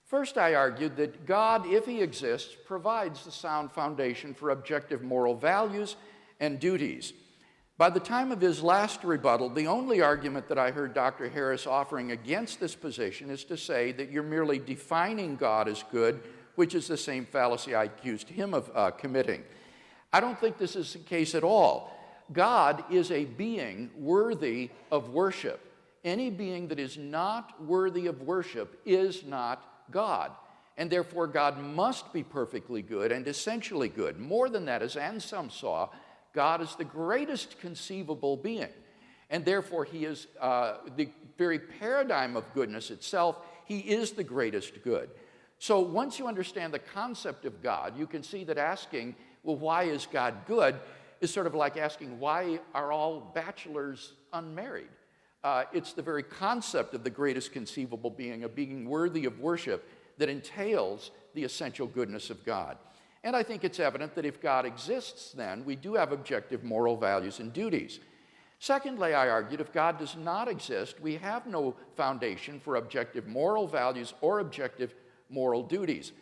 Speaker 3: First, I argued that God, if he exists, provides the sound foundation for objective moral values and duties. By the time of his last rebuttal, the only argument that I heard Dr. Harris offering against this position is to say that you're merely defining God as good, which is the same fallacy I accused him of committing. I don't think this is the case at all. God is a being worthy of worship. Any being that is not worthy of worship is not God. And therefore, God must be perfectly good and essentially good. More than that, as Anselm saw, God is the greatest conceivable being. And therefore, he is the very paradigm of goodness itself. He is the greatest good. So once you understand the concept of God, you can see that asking, well, why is God good, is sort of like asking, why are all bachelors unmarried? It's the very concept of the greatest conceivable being, a being worthy of worship, that entails the essential goodness of God. And I think it's evident that if God exists, then we do have objective moral values and duties. Secondly, I argued, if God does not exist, we have no foundation for objective moral values or objective moral duties.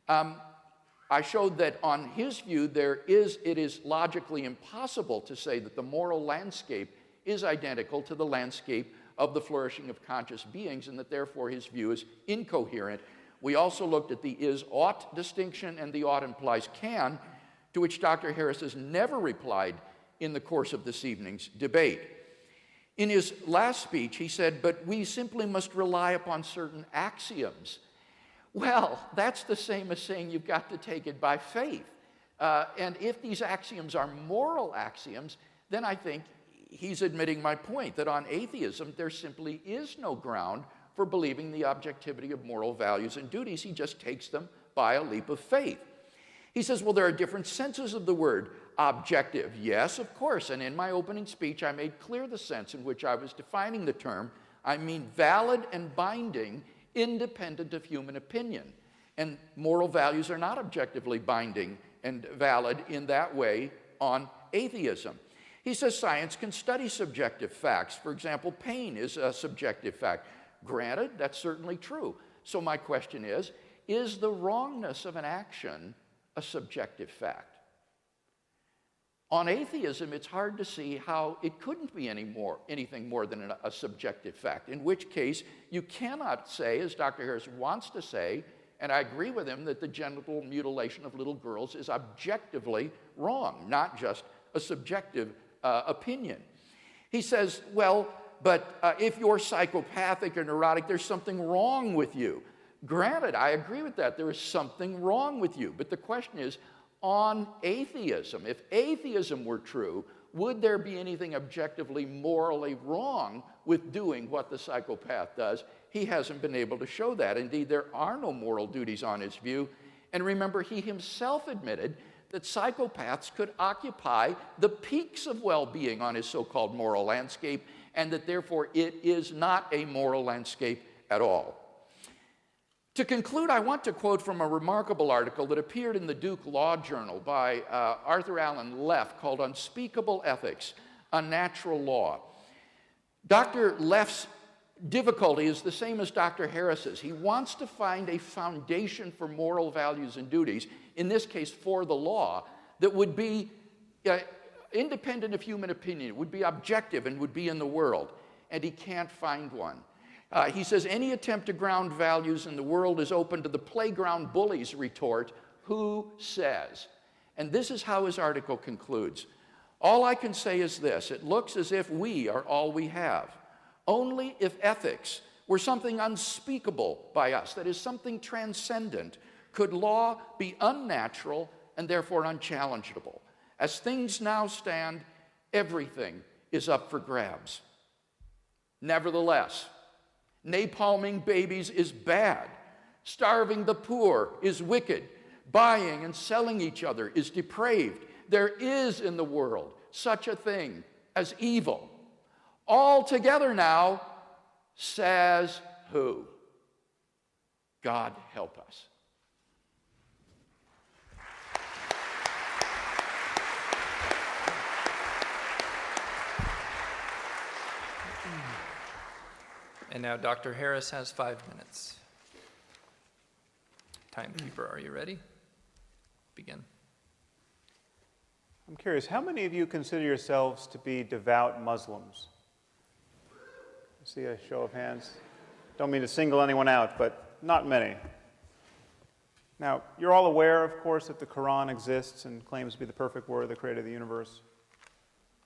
Speaker 3: I showed that on his view, it is logically impossible to say that the moral landscape is identical to the landscape of the flourishing of conscious beings, and that therefore his view is incoherent. We also looked at the is-ought distinction, and the ought implies can, to which Dr. Harris has never replied in the course of this evening's debate. In his last speech, he said, but we simply must rely upon certain axioms. Well, that's the same as saying you've got to take it by faith. And if these axioms are moral axioms, then I think he's admitting my point, that on atheism, there simply is no ground for believing the objectivity of moral values and duties. He just takes them by a leap of faith. He says, well, there are different senses of the word objective. Yes, of course, and in my opening speech, I made clear the sense in which I was defining the term. I mean valid and binding, independent of human opinion. And moral values are not objectively binding and valid in that way on atheism. He says science can study subjective facts. For example, pain is a subjective fact. Granted, that's certainly true. So my question is the wrongness of an action a subjective fact? On atheism, it's hard to see how it couldn't be anything more than a subjective fact, in which case you cannot say, as Dr. Harris wants to say, and I agree with him, that the genital mutilation of little girls is objectively wrong, not just a subjective opinion. He says, well, but if you're psychopathic or neurotic, there's something wrong with you. Granted, I agree with that. There is something wrong with you. But the question is, on atheism, if atheism were true, would there be anything objectively morally wrong with doing what the psychopath does? He hasn't been able to show that. Indeed, there are no moral duties on his view. And remember, he himself admitted that psychopaths could occupy the peaks of well-being on his so-called moral landscape, and that therefore it is not a moral landscape at all. To conclude, I want to quote from a remarkable article that appeared in the Duke Law Journal by Arthur Allen Leff called Unspeakable Ethics, A Natural Law. Dr. Leff's difficulty is the same as Dr. Harris's. He wants to find a foundation for moral values and duties, in this case for the law, that would be independent of human opinion, would be objective, and would be in the world. And he can't find one. He says any attempt to ground values in the world is open to the playground bully's retort, who says? And this is how his article concludes. All I can say is this: it looks as if we are all we have. Only if ethics were something unspeakable by us, that is, something transcendent, could law be unnatural and therefore unchallengeable. As things now stand, everything is up for grabs. Nevertheless, napalming babies is bad. Starving the poor is wicked. Buying and selling each other is depraved. There is in the world such a thing as evil. All together now, says who? God help us.
Speaker 2: And now Dr. Harris has 5 minutes. Timekeeper, are you ready? Begin.
Speaker 4: I'm curious, how many of you consider yourselves to be devout Muslims? See a show of hands. Don't mean to single anyone out, but not many. Now, you're all aware, of course, that the Quran exists and claims to be the perfect word of the creator of the universe.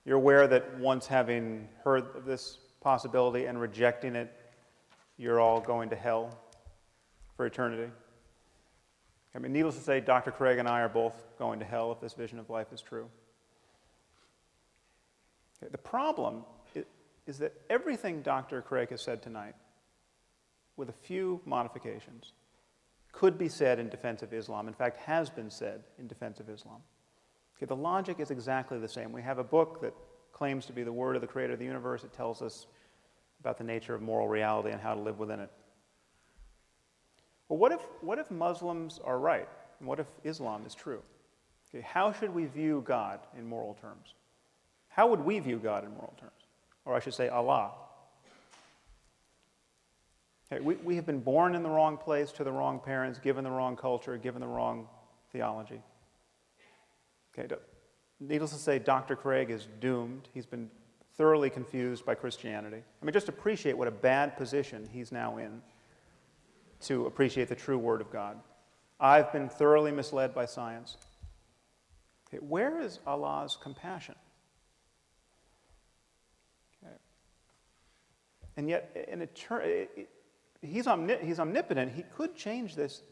Speaker 4: You're aware that once having heard of this possibility and rejecting it, you're all going to hell for eternity. I mean, needless to say, Dr. Craig and I are both going to hell if this vision of life is true. The problem is that everything Dr. Craig has said tonight, with a few modifications, could be said in defense of Islam. In fact, has been said in defense of Islam. Okay, the logic is exactly the same. We have a book that claims to be the word of the creator of the universe. It tells us about the nature of moral reality and how to live within it. Well, what if Muslims are right? And what if Islam is true? Okay, how should we view God in moral terms? How would we view God in moral terms? Or I should say Allah. Okay, we have been born in the wrong place, to the wrong parents, given the wrong culture, given the wrong theology. Okay, needless to say, Dr. Craig is doomed. He's been thoroughly confused by Christianity. I mean, just appreciate what a bad position he's now in to appreciate the true Word of God. I've been thoroughly misled by science. Okay, where is Allah's compassion? Okay. And yet, he's omnipotent. He could change this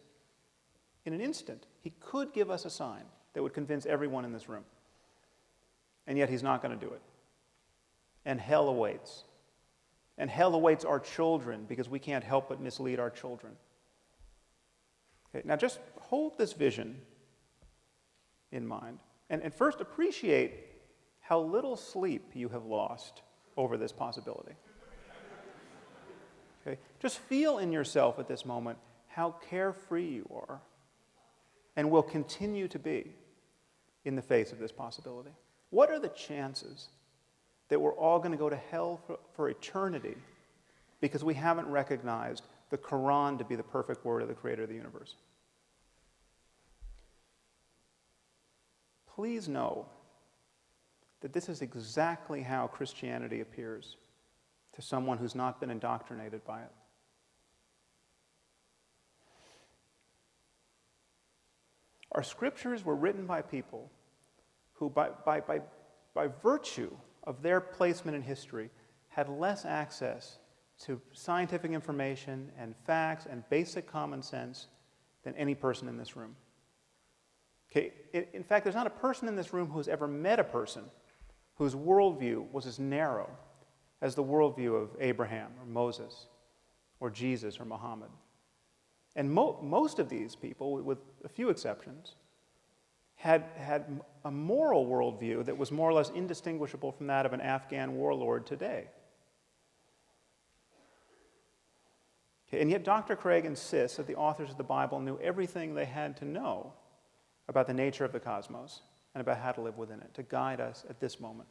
Speaker 4: in an instant. He could give us a sign that would convince everyone in this room. And yet he's not going to do it. And hell awaits. And hell awaits our children because we can't help but mislead our children. Okay, now just hold this vision in mind. And first appreciate how little sleep you have lost over this possibility. Okay, just feel in yourself at this moment how carefree you are and will continue to be in the face of this possibility. What are the chances that we're all going to go to hell for eternity because we haven't recognized the Quran to be the perfect word of the creator of the universe? Please know that this is exactly how Christianity appears to someone who's not been indoctrinated by it. Our scriptures were written by people who, by virtue of their placement in history, had less access to scientific information and facts and basic common sense than any person in this room. Okay, in fact, there's not a person in this room who's ever met a person whose worldview was as narrow as the worldview of Abraham or Moses or Jesus or Muhammad. And most of these people, with a few exceptions, had a moral worldview that was more or less indistinguishable from that of an Afghan warlord today. Okay, and yet Dr. Craig insists that the authors of the Bible knew everything they had to know about the nature of the cosmos and about how to live within it, to guide us at this moment.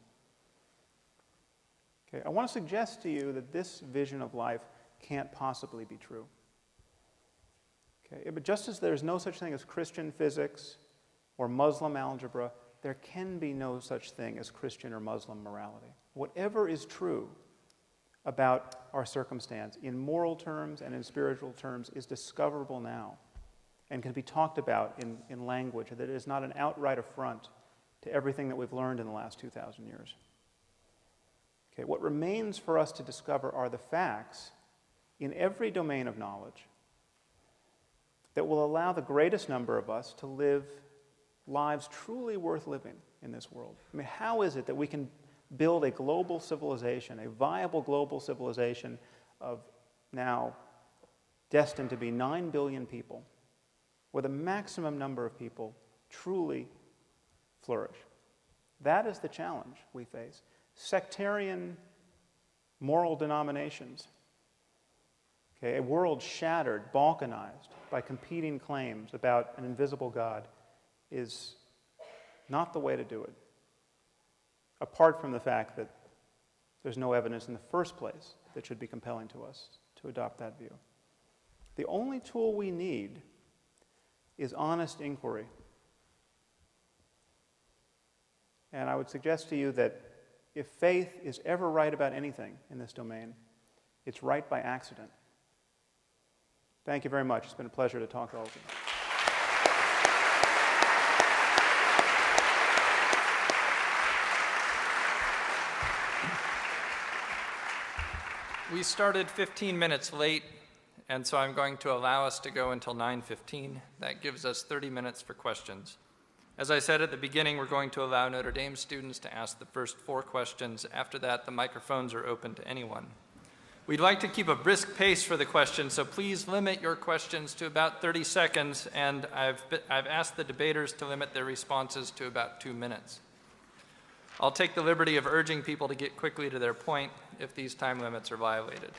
Speaker 4: Okay, I want to suggest to you that this vision of life can't possibly be true. Okay, but just as there's no such thing as Christian physics or Muslim algebra, there can be no such thing as Christian or Muslim morality. Whatever is true about our circumstance in moral terms and in spiritual terms is discoverable now and can be talked about in language that is not an outright affront to everything that we've learned in the last 2,000 years. Okay, what remains for us to discover are the facts in every domain of knowledge that will allow the greatest number of us to live lives truly worth living in this world. I mean, how is it that we can build a global civilization, a viable global civilization of now destined to be 9 billion people, where the maximum number of people truly flourish? That is the challenge we face. Sectarian moral denominations, okay, a world shattered, balkanized by competing claims about an invisible God is not the way to do it, apart from the fact that there's no evidence in the first place that should be compelling to us to adopt that view. The only tool we need is honest inquiry. And I would suggest to you that if faith is ever right about anything in this domain, it's right by accident. Thank you very much. It's been a pleasure to talk to all of you.
Speaker 2: We started 15 minutes late, and so I'm going to allow us to go until 9:15. That gives us 30 minutes for questions. As I said at the beginning, we're going to allow Notre Dame students to ask the first 4 questions. After that, the microphones are open to anyone. We'd like to keep a brisk pace for the questions, so please limit your questions to about 30 seconds, and I've asked the debaters to limit their responses to about 2 minutes. I'll take the liberty of urging people to get quickly to their point if these time limits are violated.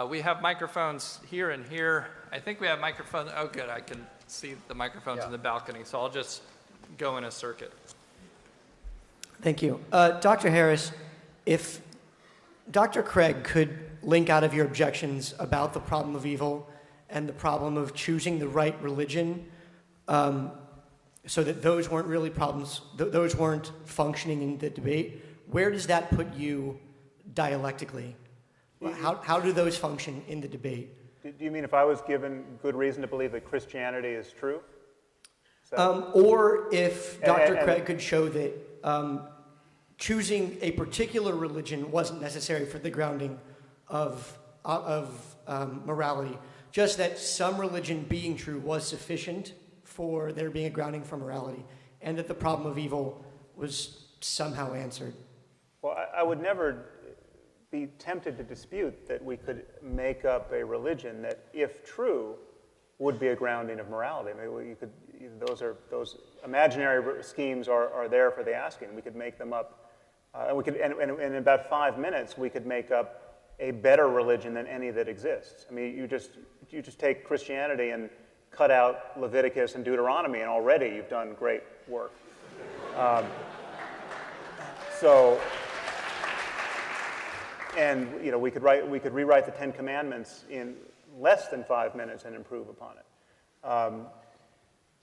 Speaker 2: We have microphones here and here. I think we have microphones. Oh, good. I can see the microphones in the balcony, so I'll just go in a circuit.
Speaker 5: Thank you. Dr. Harris, if Dr. Craig could link out of your objections about the problem of evil and the problem of choosing the right religion, so that those weren't really problems, those weren't functioning in the debate, where does that put you dialectically? How do those function in the debate?
Speaker 4: Do you mean if I was given good reason to believe that Christianity is true?
Speaker 5: Or if Dr. Craig could show that choosing a particular religion wasn't necessary for the grounding of morality, just that some religion being true was sufficient for there being a grounding for morality, and that the problem of evil was somehow answered.
Speaker 4: Well, I would never be tempted to dispute that we could make up a religion that, if true, would be a grounding of morality. I mean, you could, those imaginary schemes are there for the asking. We could make them up, and in about 5 minutes, we could make up a better religion than any that exists. I mean, you just take Christianity and cut out Leviticus and Deuteronomy, and already you've done great work. And we could rewrite the 10 Commandments in less than 5 minutes and improve upon it.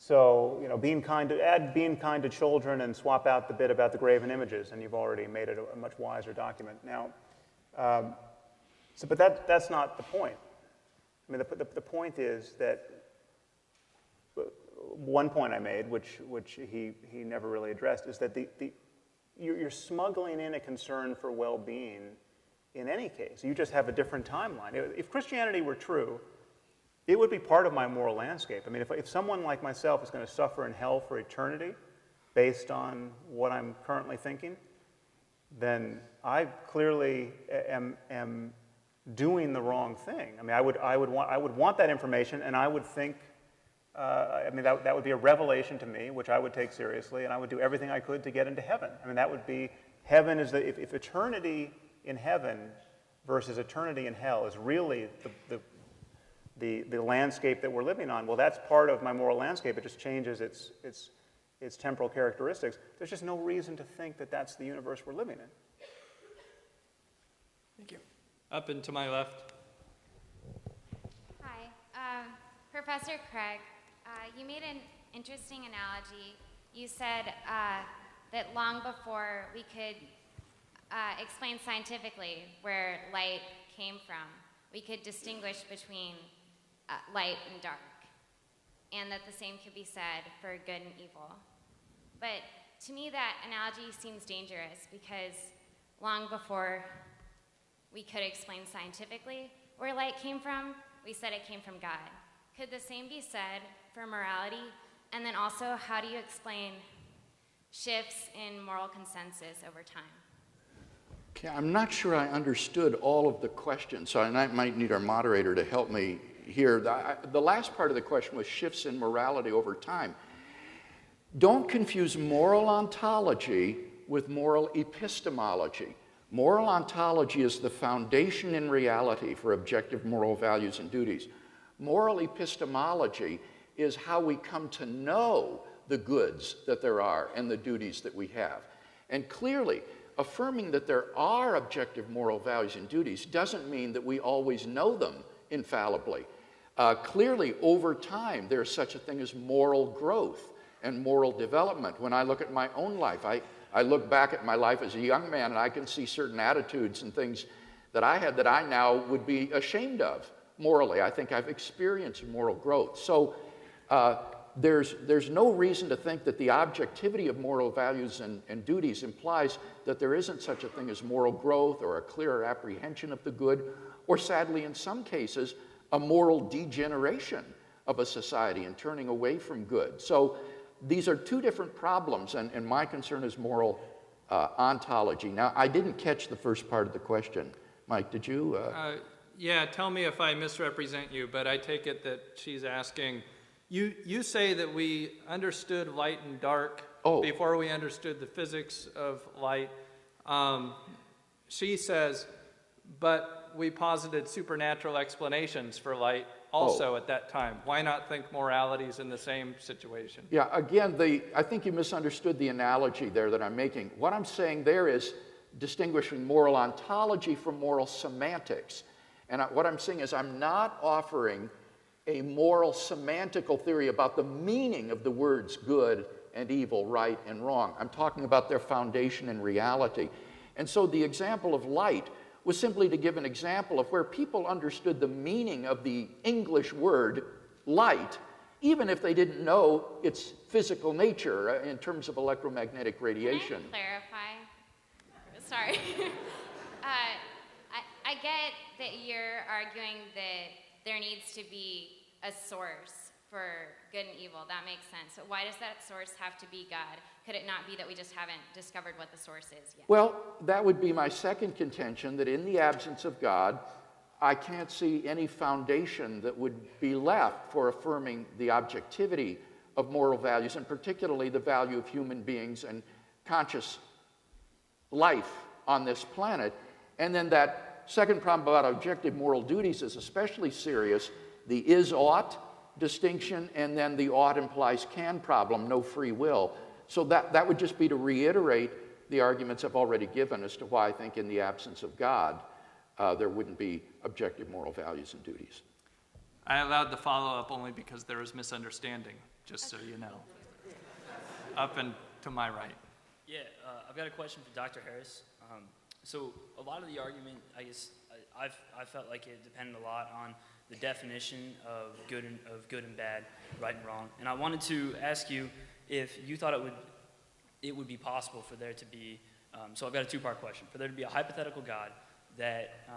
Speaker 4: Add being kind to children and swap out the bit about the graven images, and you've already made it a much wiser document. Now, but that's not the point. I mean, the point is that one point I made, which he never really addressed, is that you're smuggling in a concern for well-being in any case. You just have a different timeline. If Christianity were true, it would be part of my moral landscape. I mean, if someone like myself is going to suffer in hell for eternity based on what I'm currently thinking, then I clearly am doing the wrong thing. I mean, I would want that information, and I would think, that would be a revelation to me, which I would take seriously, and I would do everything I could to get into heaven. I mean, that would be, heaven is if eternity in heaven versus eternity in hell is really the landscape that we're living on, well, that's part of my moral landscape. It just changes its temporal characteristics. There's just no reason to think that that's the universe we're living in.
Speaker 2: Up and to my left.
Speaker 6: Hi. Professor Craig, you made an interesting analogy. You said that long before we could explain scientifically where light came from, we could distinguish between light and dark, and that the same could be said for good and evil. But to me, that analogy seems dangerous because long before we could explain scientifically where light came from, we said it came from God. Could the same be said for morality? And then also, how do you explain shifts in moral consensus over time?
Speaker 3: Okay, I'm not sure I understood all of the question, so I might need our moderator to help me here. The last part of the question was shifts in morality over time. Don't confuse moral ontology with moral epistemology. Moral ontology is the foundation in reality for objective moral values and duties. Moral epistemology is how we come to know the goods that there are and the duties that we have. And clearly, affirming that there are objective moral values and duties doesn't mean that we always know them infallibly. Clearly, over time, there's such a thing as moral growth and moral development. When I look at my own life, I look back at my life as a young man and I can see certain attitudes and things that I had that I now would be ashamed of morally. I think I've experienced moral growth. So there's no reason to think that the objectivity of moral values and duties implies that there isn't such a thing as moral growth or a clearer apprehension of the good, or sadly in some cases, a moral degeneration of a society and turning away from good. So these are two different problems, and my concern is moral ontology. Now, I didn't catch the first part of the question. Mike, did you?
Speaker 2: Yeah, tell me if I misrepresent you, but I take it that she's asking, you say that we understood light and dark before we understood the physics of light. She says, but we posited supernatural explanations for light also at that time. Why not think morality is in the same situation?
Speaker 3: Yeah, again, I think you misunderstood the analogy there that I'm making. What I'm saying there is distinguishing moral ontology from moral semantics. And what I'm saying is I'm not offering a moral semantical theory about the meaning of the words good and evil, right and wrong. I'm talking about their foundation in reality. And so the example of light was simply to give an example of where people understood the meaning of the English word light, even if they didn't know its physical nature in terms of electromagnetic radiation.
Speaker 6: Can I clarify? Sorry. I get that you're arguing that there needs to be a source for good and evil. That makes sense. So why does that source have to be God? Could it not be that we just haven't discovered what the source is yet?
Speaker 3: Well, that would be my second contention, that in the absence of God, I can't see any foundation that would be left for affirming the objectivity of moral values, and particularly the value of human beings and conscious life on this planet. And then that second problem about objective moral duties is especially serious, the is-ought distinction, and then the ought implies can problem, no free will. So that would just be to reiterate the arguments I've already given as to why I think in the absence of God, there wouldn't be objective moral values and duties.
Speaker 2: I allowed the follow-up only because there was misunderstanding, just so you know. Up and to my right.
Speaker 7: Yeah, I've got a question for Dr. Harris. So a lot of the argument, I guess, I felt like it depended a lot on the definition of good and bad, right and wrong. And I wanted to ask you if you thought it would be possible for there to be, so I've got a two-part question, for there to be a hypothetical God that,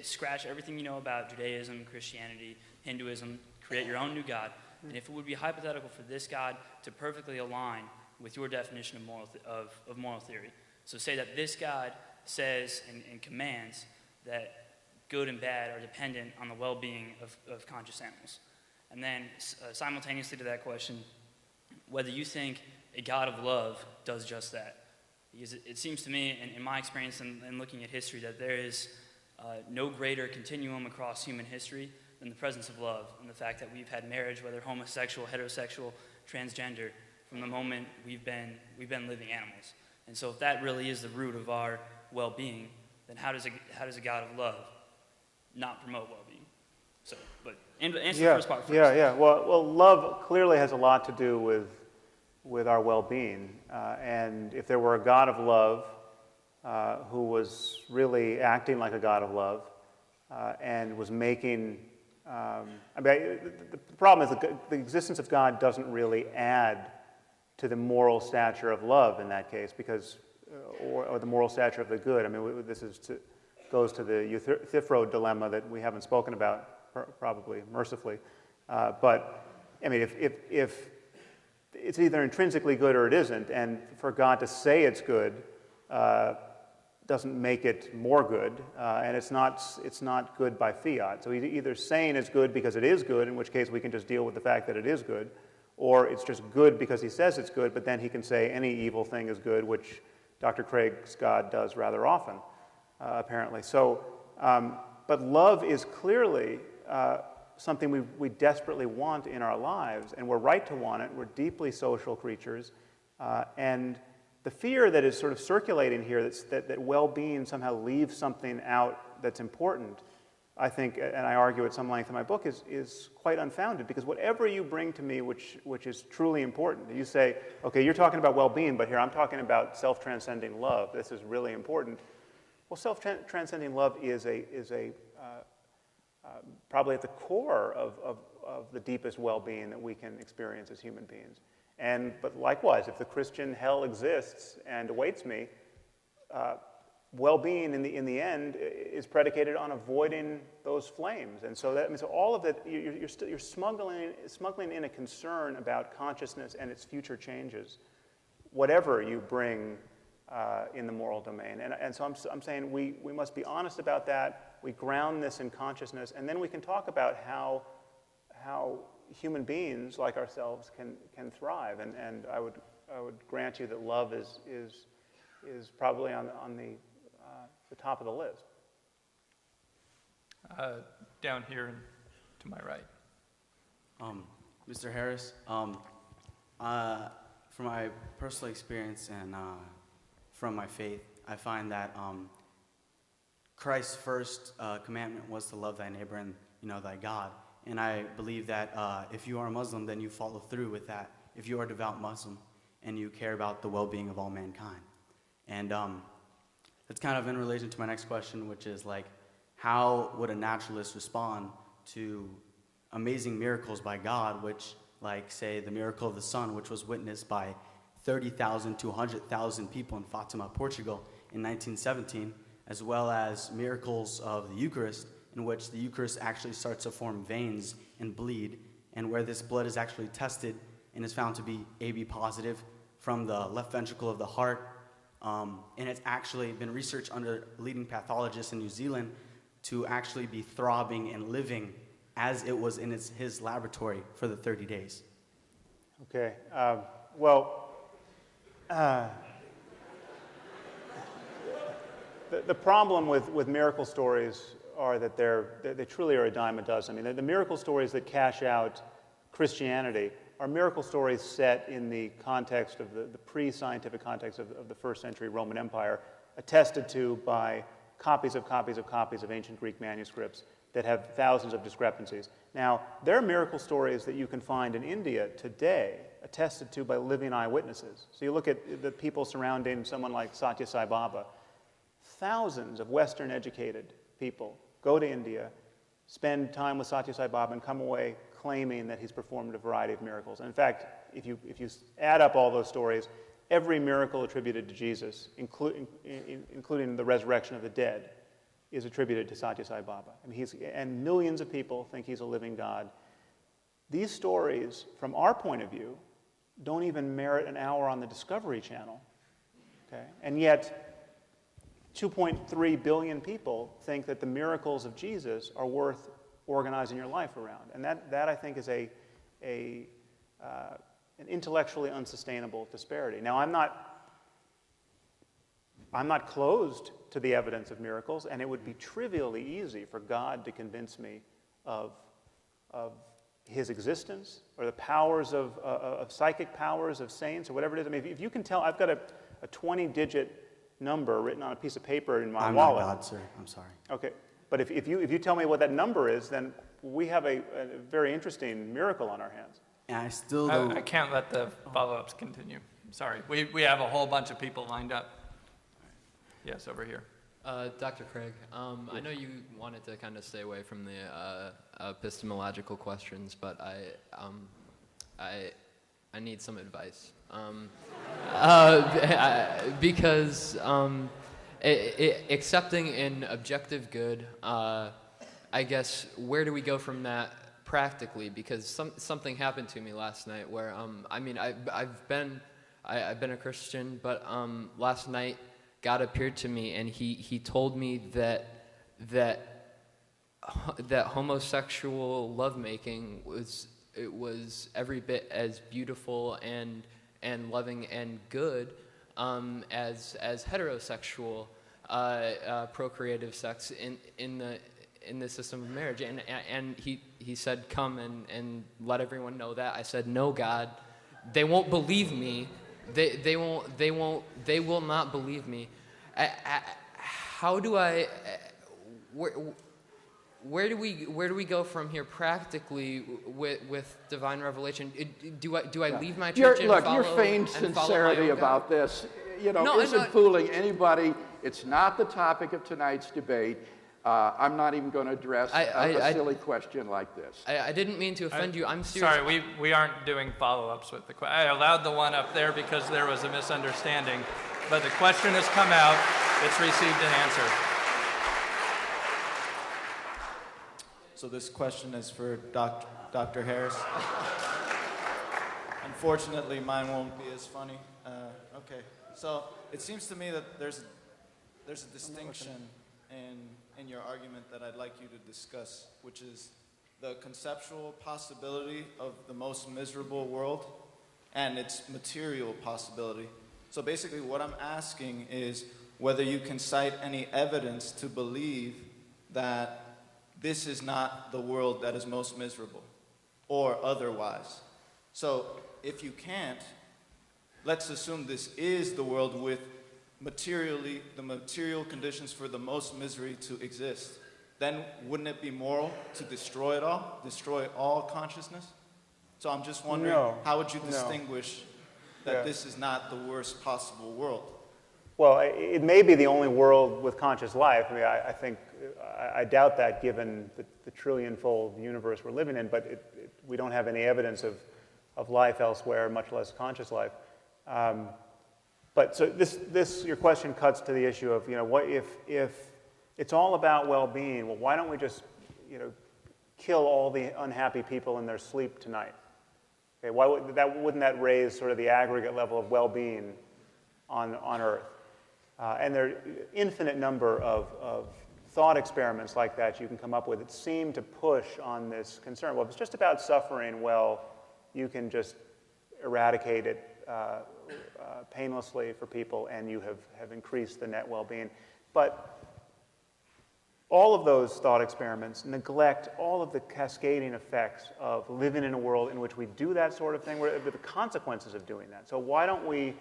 Speaker 7: scratch everything you know about Judaism, Christianity, Hinduism, create your own new God, and if it would be hypothetical for this God to perfectly align with your definition of moral theory. So say that this God says and commands that good and bad are dependent on the well-being of conscious animals. And then simultaneously to that question, whether you think a God of love does just that. Because it seems to me, in my experience and looking at history, that there is no greater continuum across human history than the presence of love, and the fact that we've had marriage, whether homosexual, heterosexual, transgender, from the moment we've been living animals. And so if that really is the root of our well-being, then how does a God of love not promote well-being? So, but answer the first part first.
Speaker 4: Yeah. Well, love clearly has a lot to do with our well-being. And if there were a God of love who was really acting like a God of love and was making, the problem is the existence of God doesn't really add to the moral stature of love in that case, because, or the moral stature of the good. I mean, this goes to the Euthyphro dilemma that we haven't spoken about, probably mercifully. But I mean, if it's either intrinsically good or it isn't, and for God to say it's good doesn't make it more good, and it's not good by fiat. So he's either saying it's good because it is good, in which case we can just deal with the fact that it is good, or it's just good because he says it's good, but then he can say any evil thing is good, which Dr. Craig's God does rather often, apparently. So, but love is clearly something we desperately want in our lives, and we're right to want it. We're deeply social creatures, and the fear that is sort of circulating here that well-being somehow leaves something out that's important, I think, and I argue at some length in my book, is quite unfounded, because whatever you bring to me which is truly important, you say, okay, you're talking about well-being, but here I'm talking about self-transcending love. This is really important. Well, self-transcending love is probably at the core of the deepest well-being that we can experience as human beings. But likewise, if the Christian hell exists and awaits me, well-being in the end is predicated on avoiding those flames. And so so all of that, you're smuggling in a concern about consciousness and its future changes, whatever you bring in the moral domain. And so I'm saying we must be honest about that. We ground this in consciousness, and then we can talk about how human beings like ourselves can thrive. And I would grant you that love is probably on the top of the list.
Speaker 2: Down here and to my right.
Speaker 8: Mr. Harris, from my personal experience and from my faith, I find that Christ's first commandment was to love thy neighbor and thy God. And I believe that if you are a Muslim, then you follow through with that. If you are a devout Muslim and you care about the well-being of all mankind. And that's kind of in relation to my next question, which is like, how would a naturalist respond to amazing miracles by God, which, like, say, the miracle of the sun, which was witnessed by 30,000 to 100,000 people in Fatima, Portugal in 1917, as well as miracles of the Eucharist, in which the Eucharist actually starts to form veins and bleed, and where this blood is actually tested and is found to be AB positive from the left ventricle of the heart. And it's actually been researched under leading pathologists in New Zealand to actually be throbbing and living as it was in his laboratory for the 30 days.
Speaker 4: Okay. The problem with miracle stories are that they truly are a dime a dozen. I mean, the miracle stories that cash out Christianity are miracle stories set in the context of the pre-scientific context of the first century Roman Empire, attested to by copies of ancient Greek manuscripts that have thousands of discrepancies. Now, there are miracle stories that you can find in India today, attested to by living eyewitnesses. So you look at the people surrounding someone like Satya Sai Baba. Thousands of Western-educated people go to India, spend time with Satya Sai Baba, and come away claiming that he's performed a variety of miracles. And in fact, if you add up all those stories, every miracle attributed to Jesus, including the resurrection of the dead, is attributed to Satya Sai Baba. I mean, and millions of people think he's a living God. These stories, from our point of view, don't even merit an hour on the Discovery Channel. Okay? And yet, 2.3 billion people think that the miracles of Jesus are worth organizing your life around. And that I think is an intellectually unsustainable disparity. Now, I'm not closed to the evidence of miracles, and it would be trivially easy for God to convince me of his existence or the powers of psychic powers of saints or whatever it is. I mean, if you can tell, I've got a 20-digit number written on a piece of paper in my
Speaker 8: I'm
Speaker 4: wallet.
Speaker 8: not God, sir. I'm sorry.
Speaker 4: Okay, but if you tell me what that number is, then we have a very interesting miracle on our hands.
Speaker 8: And I still
Speaker 2: I
Speaker 8: don't.
Speaker 2: can't let the follow-ups continue. Sorry. We have a whole bunch of people lined up. Yes, over here.
Speaker 9: Dr. Craig, I know you wanted to kind of stay away from the epistemological questions, but I need some advice. Because accepting an objective good, I guess, where do we go from that practically? Because something happened to me last night where, I mean, I've been a Christian, but last night God appeared to me and he told me that homosexual lovemaking was every bit as beautiful and loving and good as heterosexual procreative sex in the system of marriage. And he said, come and let everyone know that. I said, no, God, they won't believe me. They will not believe me. How do I? Where do we go from here practically with divine revelation? Do I leave my church and follow?
Speaker 3: Your feigned sincerity about this, isn't fooling anybody. It's not the topic of tonight's debate. I'm not even going to address a silly question like this.
Speaker 9: I didn't mean to offend you. I'm serious.
Speaker 2: Sorry, we aren't doing follow-ups with the question. I allowed the one up there because there was a misunderstanding, but the question has come out. It's received an answer.
Speaker 10: So this question is for Dr. Harris. Unfortunately, mine won't be as funny. Okay, so it seems to me that there's a distinction in your argument that I'd like you to discuss, which is the conceptual possibility of the most miserable world and its material possibility. So basically what I'm asking is whether you can cite any evidence to believe that this is not the world that is most miserable, or otherwise. So if you can't, let's assume this is the world with the material conditions for the most misery to exist. Then wouldn't it be moral to destroy it all, destroy all consciousness? So I'm just wondering, how would you distinguish that this is not the worst possible world?
Speaker 4: Well, it may be the only world with conscious life. I mean, I doubt that given the trillion-fold universe we're living in, but we don't have any evidence of life elsewhere, much less conscious life. But so your question cuts to the issue of, what if it's all about well-being? Well, why don't we just, kill all the unhappy people in their sleep tonight? Okay, wouldn't that raise sort of the aggregate level of well-being on Earth? And there are infinite number of thought experiments like that you can come up with that seem to push on this concern. Well, if it's just about suffering, well, you can just eradicate it painlessly for people, and you have increased the net well-being. But all of those thought experiments neglect all of the cascading effects of living in a world in which we do that sort of thing, with the consequences of doing that. So why don't we,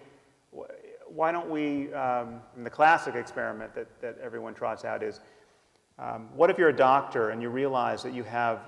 Speaker 4: the classic experiment that everyone trots out is, what if you're a doctor and you realize that you have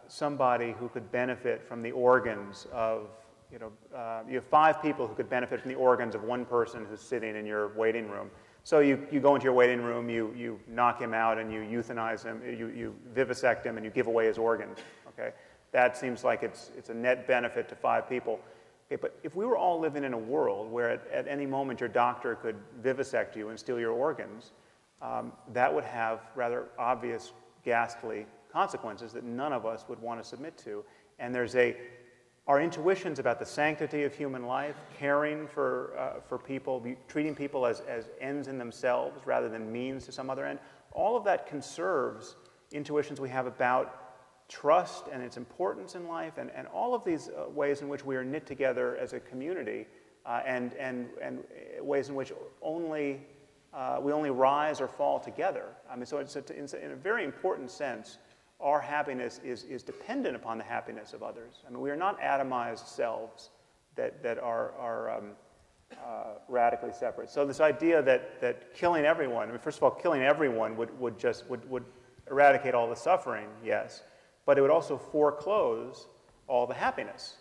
Speaker 4: somebody who could benefit from the organs of, you have 5 people who could benefit from the organs of one person who's sitting in your waiting room. So you go into your waiting room, you knock him out, and you euthanize him, you vivisect him, and you give away his organs. Okay, that seems like it's a net benefit to 5 people. Okay, but if we were all living in a world where at any moment your doctor could vivisect you and steal your organs, that would have rather obvious, ghastly consequences that none of us would want to submit to. And our intuitions about the sanctity of human life, caring for people, treating people as ends in themselves rather than means to some other end, all of that conserves intuitions we have about trust and its importance in life, and all of these ways in which we are knit together as a community, and ways in which we only rise or fall together. I mean, so in a very important sense, our happiness is dependent upon the happiness of others. I mean, we are not atomized selves that are radically separate. So this idea that killing everyone, I mean, first of all, killing everyone would eradicate all the suffering, yes, but it would also foreclose all the happiness.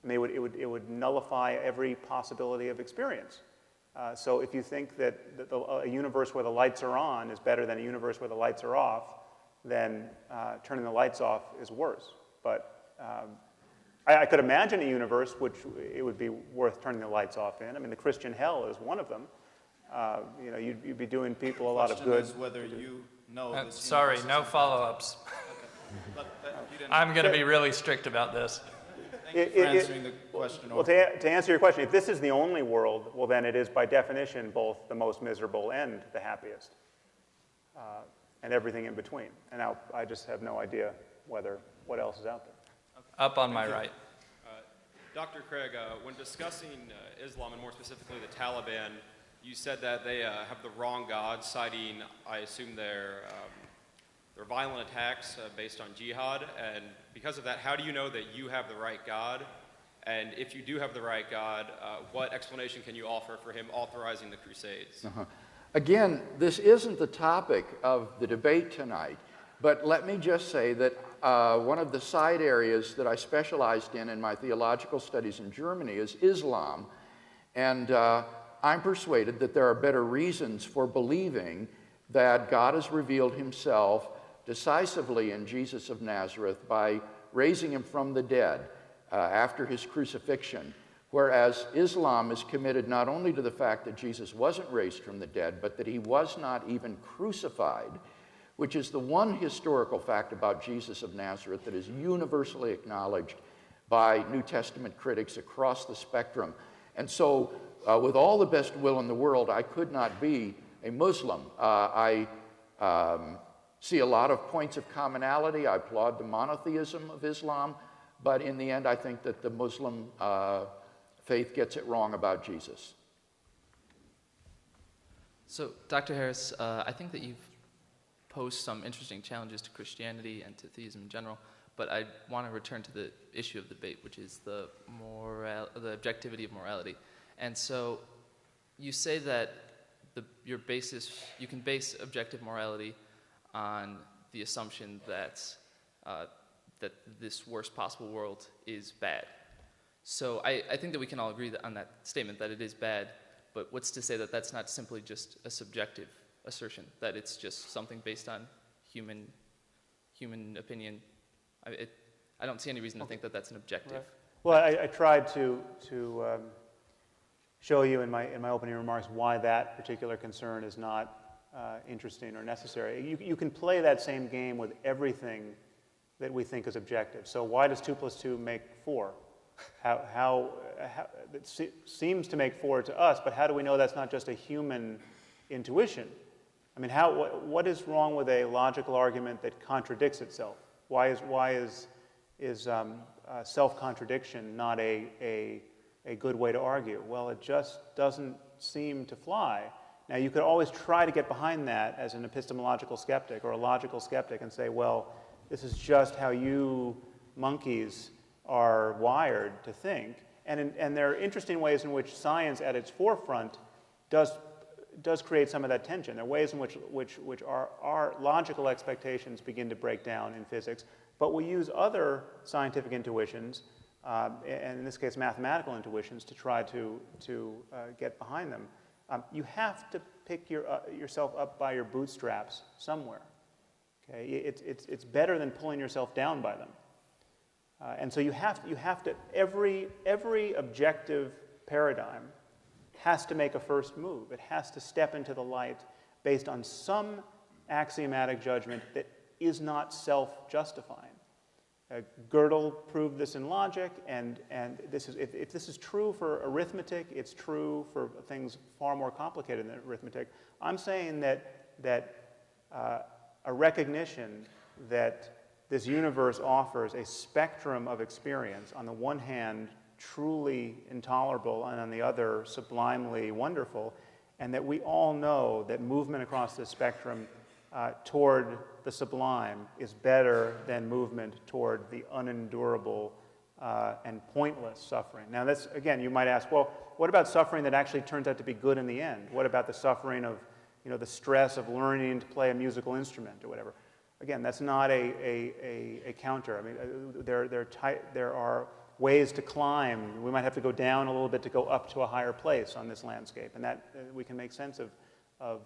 Speaker 4: I mean, it would nullify every possibility of experience. So if you think that a universe where the lights are on is better than a universe where the lights are off, then turning the lights off is worse. But I could imagine a universe which it would be worth turning the lights off in. I mean, the Christian hell is one of them. You'd be doing people a lot of good.
Speaker 10: Is whether you know this
Speaker 2: sorry,
Speaker 10: universe
Speaker 2: no
Speaker 10: is
Speaker 2: follow-ups.
Speaker 10: But you didn't-
Speaker 2: I'm going to be really strict about this.
Speaker 10: Thank you for answering the question.
Speaker 4: Well, to answer your question, if this is the only world, well, then it is by definition both the most miserable and the happiest, and everything in between. And now I just have no idea what else is out there.
Speaker 2: Up on my right.
Speaker 11: Dr. Craig, when discussing Islam and more specifically the Taliban, you said that they have the wrong God, citing, I assume, their violent attacks based on jihad. And because of that, how do you know that you have the right God? And if you do have the right God, what explanation can you offer for him authorizing the Crusades?
Speaker 3: Again, this isn't the topic of the debate tonight, but let me just say that one of the side areas that I specialized in my theological studies in Germany is Islam, and I'm persuaded that there are better reasons for believing that God has revealed himself decisively in Jesus of Nazareth by raising him from the dead after his crucifixion, whereas Islam is committed not only to the fact that Jesus wasn't raised from the dead, but that he was not even crucified, which is the one historical fact about Jesus of Nazareth that is universally acknowledged by New Testament critics across the spectrum. And so, with all the best will in the world, I could not be a Muslim. I see a lot of points of commonality. I applaud the monotheism of Islam, but in the end, I think that the Muslim faith gets it wrong about Jesus.
Speaker 12: So, Dr. Harris, I think that you've posed some interesting challenges to Christianity and to theism in general, but I want to return to the issue of the debate, which is the objectivity of morality. And so, you say that you can base objective morality on the assumption that that this worst possible world is bad. So I think that we can all agree on that statement, that it is bad, but what's to say that that's not simply just a subjective assertion, that it's just something based on human opinion? I don't see any reason to think that that's an objective.
Speaker 4: Right. Well, I tried to show you in my opening remarks why that particular concern is not interesting or necessary. You can play that same game with everything that we think is objective. So why does 2 + 2 make 4? How it seems to make 4 to us, but how do we know that's not just a human intuition? I mean, what is wrong with a logical argument that contradicts itself? Why is self-contradiction not a good way to argue? Well, it just doesn't seem to fly. Now, you could always try to get behind that as an epistemological skeptic or a logical skeptic and say, well, this is just how you monkeys are wired to think. And there are interesting ways in which science at its forefront does create some of that tension. There are ways in which our logical expectations begin to break down in physics, but we use other scientific intuitions, and in this case mathematical intuitions, to try to get behind them. You have to pick yourself up by your bootstraps somewhere. Okay? It's better than pulling yourself down by them. And so you have to every objective paradigm has to make a first move. It has to step into the light based on some axiomatic judgment that is not self-justifying. Gödel proved this in logic, and if this is true for arithmetic, it's true for things far more complicated than arithmetic. I'm saying that a recognition that this universe offers a spectrum of experience, on the one hand, truly intolerable, and on the other, sublimely wonderful, and that we all know that movement across this spectrum toward the sublime is better than movement toward the unendurable and pointless suffering. Now, that's, again, you might ask, well, what about suffering that actually turns out to be good in the end? What about the suffering of, the stress of learning to play a musical instrument or whatever? Again, that's not a counter. I mean, there are ways to climb. We might have to go down a little bit to go up to a higher place on this landscape, and that we can make sense of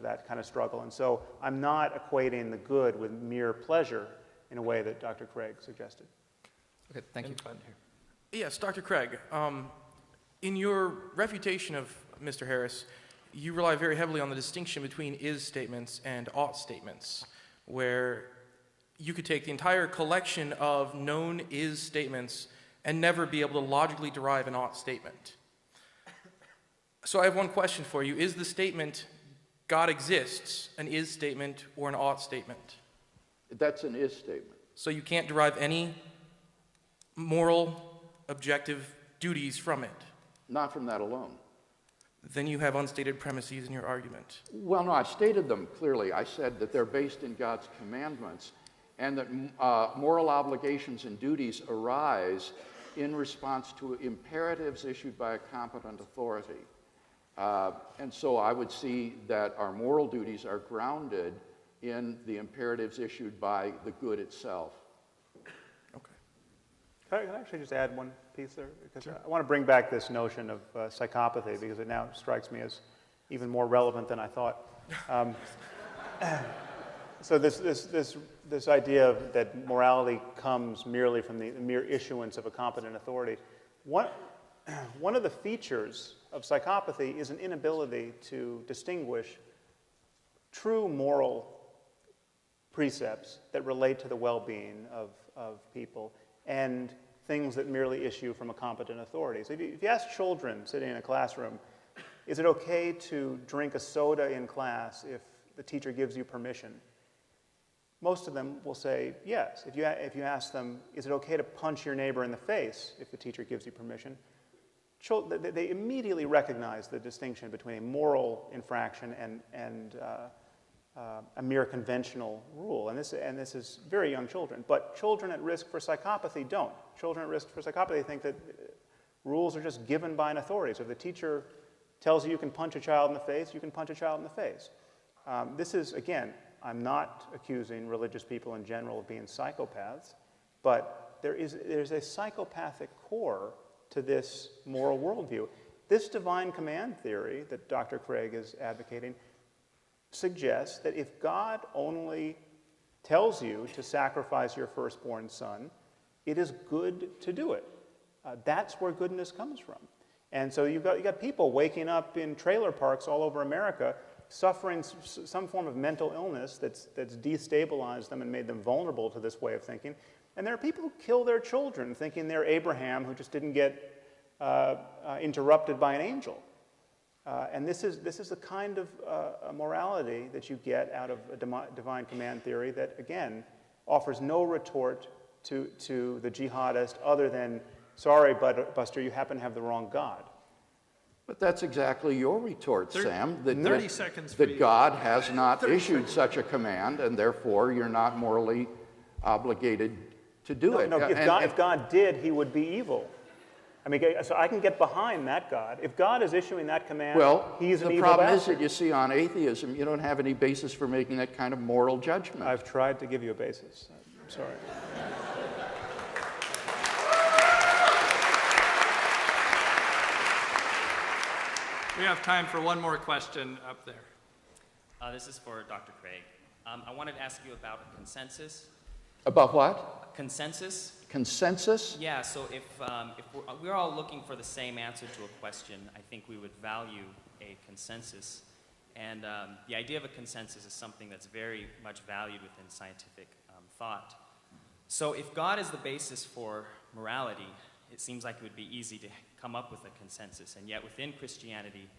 Speaker 4: that kind of struggle. And so I'm not equating the good with mere pleasure in a way that Dr. Craig suggested.
Speaker 12: Okay, thank you.
Speaker 13: Yes, Dr. Craig, in your refutation of Mr. Harris, you rely very heavily on the distinction between is statements and ought statements, where you could take the entire collection of known is statements and never be able to logically derive an ought statement. So I have one question for you. Is the statement, God exists, an is statement or an ought statement?
Speaker 3: That's an is statement.
Speaker 13: So you can't derive any moral, objective duties from it?
Speaker 3: Not from that alone.
Speaker 13: Then you have unstated premises in your argument.
Speaker 3: Well, no, I stated them clearly. I said that they're based in God's commandments and that moral obligations and duties arise in response to imperatives issued by a competent authority. And so I would see that our moral duties are grounded in the imperatives issued by the good itself.
Speaker 4: Can I actually just add one piece there? Because I want to bring back this notion of psychopathy, because it now strikes me as even more relevant than I thought. So this idea that morality comes merely from the mere issuance of a competent authority. One of the features of psychopathy is an inability to distinguish true moral precepts that relate to the well-being of people and things that merely issue from a competent authority. So if you ask children sitting in a classroom, is it okay to drink a soda in class if the teacher gives you permission? Most of them will say yes. If you ask them, is it okay to punch your neighbor in the face if the teacher gives you permission? They immediately recognize the distinction between a moral infraction and a mere conventional rule. And this is very young children. But children at risk for psychopathy don't. Children at risk for psychopathy think that rules are just given by an authority. So if the teacher tells you can punch a child in the face, you can punch a child in the face. This is, again, I'm not accusing religious people in general of being psychopaths, but there's a psychopathic core to this moral worldview. This divine command theory that Dr. Craig is advocating suggests that if God only tells you to sacrifice your firstborn son, it is good to do it. That's where goodness comes from. And so you've got people waking up in trailer parks all over America suffering some form of mental illness that's destabilized them and made them vulnerable to this way of thinking. And there are people who kill their children thinking they're Abraham who just didn't get interrupted by an angel. And this is the kind of morality that you get out of a divine command theory that, again, offers no retort to the jihadist other than, sorry, Buster, you happen to have the wrong God.
Speaker 3: But that's exactly your retort, Sam, that
Speaker 2: 30 seconds
Speaker 3: that God has not issued such a command, and therefore you're not morally obligated to do it.
Speaker 4: No, if God did, he would be evil. I mean, so I can get behind that God. If God is issuing that command, he's an evil bastard.
Speaker 3: The problem is that you see on atheism, you don't have any basis for making that kind of moral judgment.
Speaker 4: I've tried to give you a basis. I'm sorry.
Speaker 2: We have time for one more question up there.
Speaker 14: This is for Dr. Craig. I wanted to ask you about a consensus.
Speaker 3: About what?
Speaker 14: Consensus.
Speaker 3: Consensus?
Speaker 14: Yeah, so if we're all looking for the same answer to a question, I think we would value a consensus. And the idea of a consensus is something that's very much valued within scientific thought. So if God is the basis for morality, it seems like it would be easy to come up with a consensus. And yet within Christianity,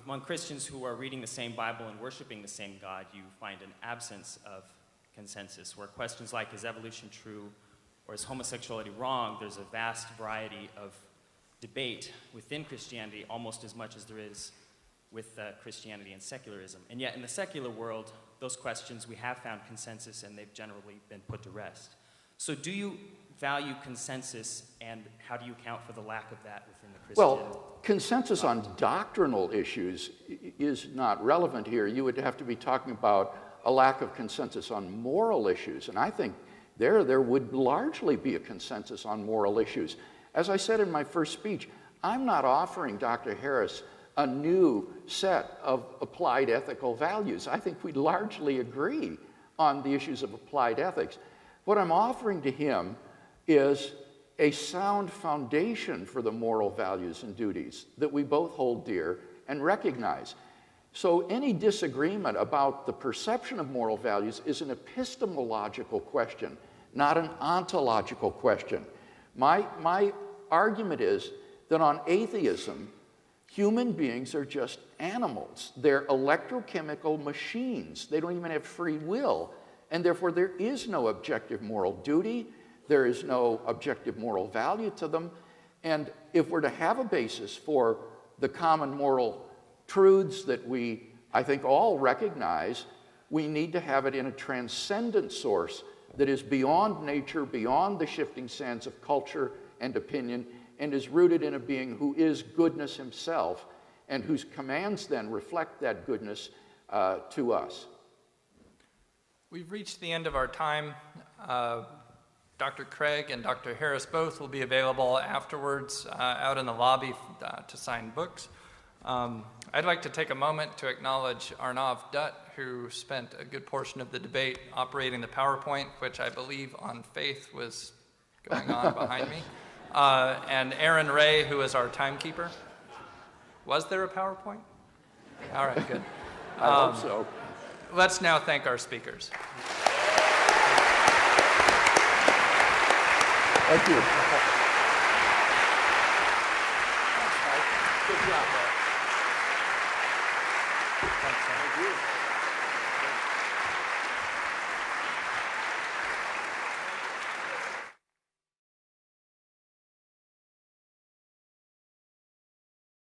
Speaker 14: among Christians who are reading the same Bible and worshiping the same God, you find an absence of consensus, where questions like, is evolution true or is homosexuality wrong, there's a vast variety of debate within Christianity, almost as much as there is with Christianity and secularism. And yet in the secular world, those questions, we have found consensus and they've generally been put to rest. So do value consensus, and how do you account for the lack of that within the Christian?
Speaker 3: Well, consensus on doctrinal issues is not relevant here. You would have to be talking about a lack of consensus on moral issues, and I think there would largely be a consensus on moral issues. As I said in my first speech, I'm not offering Dr. Harris a new set of applied ethical values. I think we largely agree on the issues of applied ethics. What I'm offering to him is a sound foundation for the moral values and duties that we both hold dear and recognize. So any disagreement about the perception of moral values is an epistemological question, not an ontological question. My argument is that on atheism, human beings are just animals. They're electrochemical machines. They don't even have free will. And therefore, there is no objective moral duty. There is no objective moral value to them. And if we're to have a basis for the common moral truths that we, I think, all recognize, we need to have it in a transcendent source that is beyond nature, beyond the shifting sands of culture and opinion, and is rooted in a being who is goodness himself, and whose commands then reflect that goodness to us.
Speaker 2: We've reached the end of our time. Dr. Craig and Dr. Harris both will be available afterwards out in the lobby to sign books. I'd like to take a moment to acknowledge Arnav Dutt, who spent a good portion of the debate operating the PowerPoint, which I believe on faith was going on behind me, and Aaron Ray, who is our timekeeper. Was there a PowerPoint? All right, good.
Speaker 3: I hope so.
Speaker 2: Let's now thank our speakers.
Speaker 3: Thank you.
Speaker 2: Good job, Ray. Thanks,
Speaker 3: Thank you.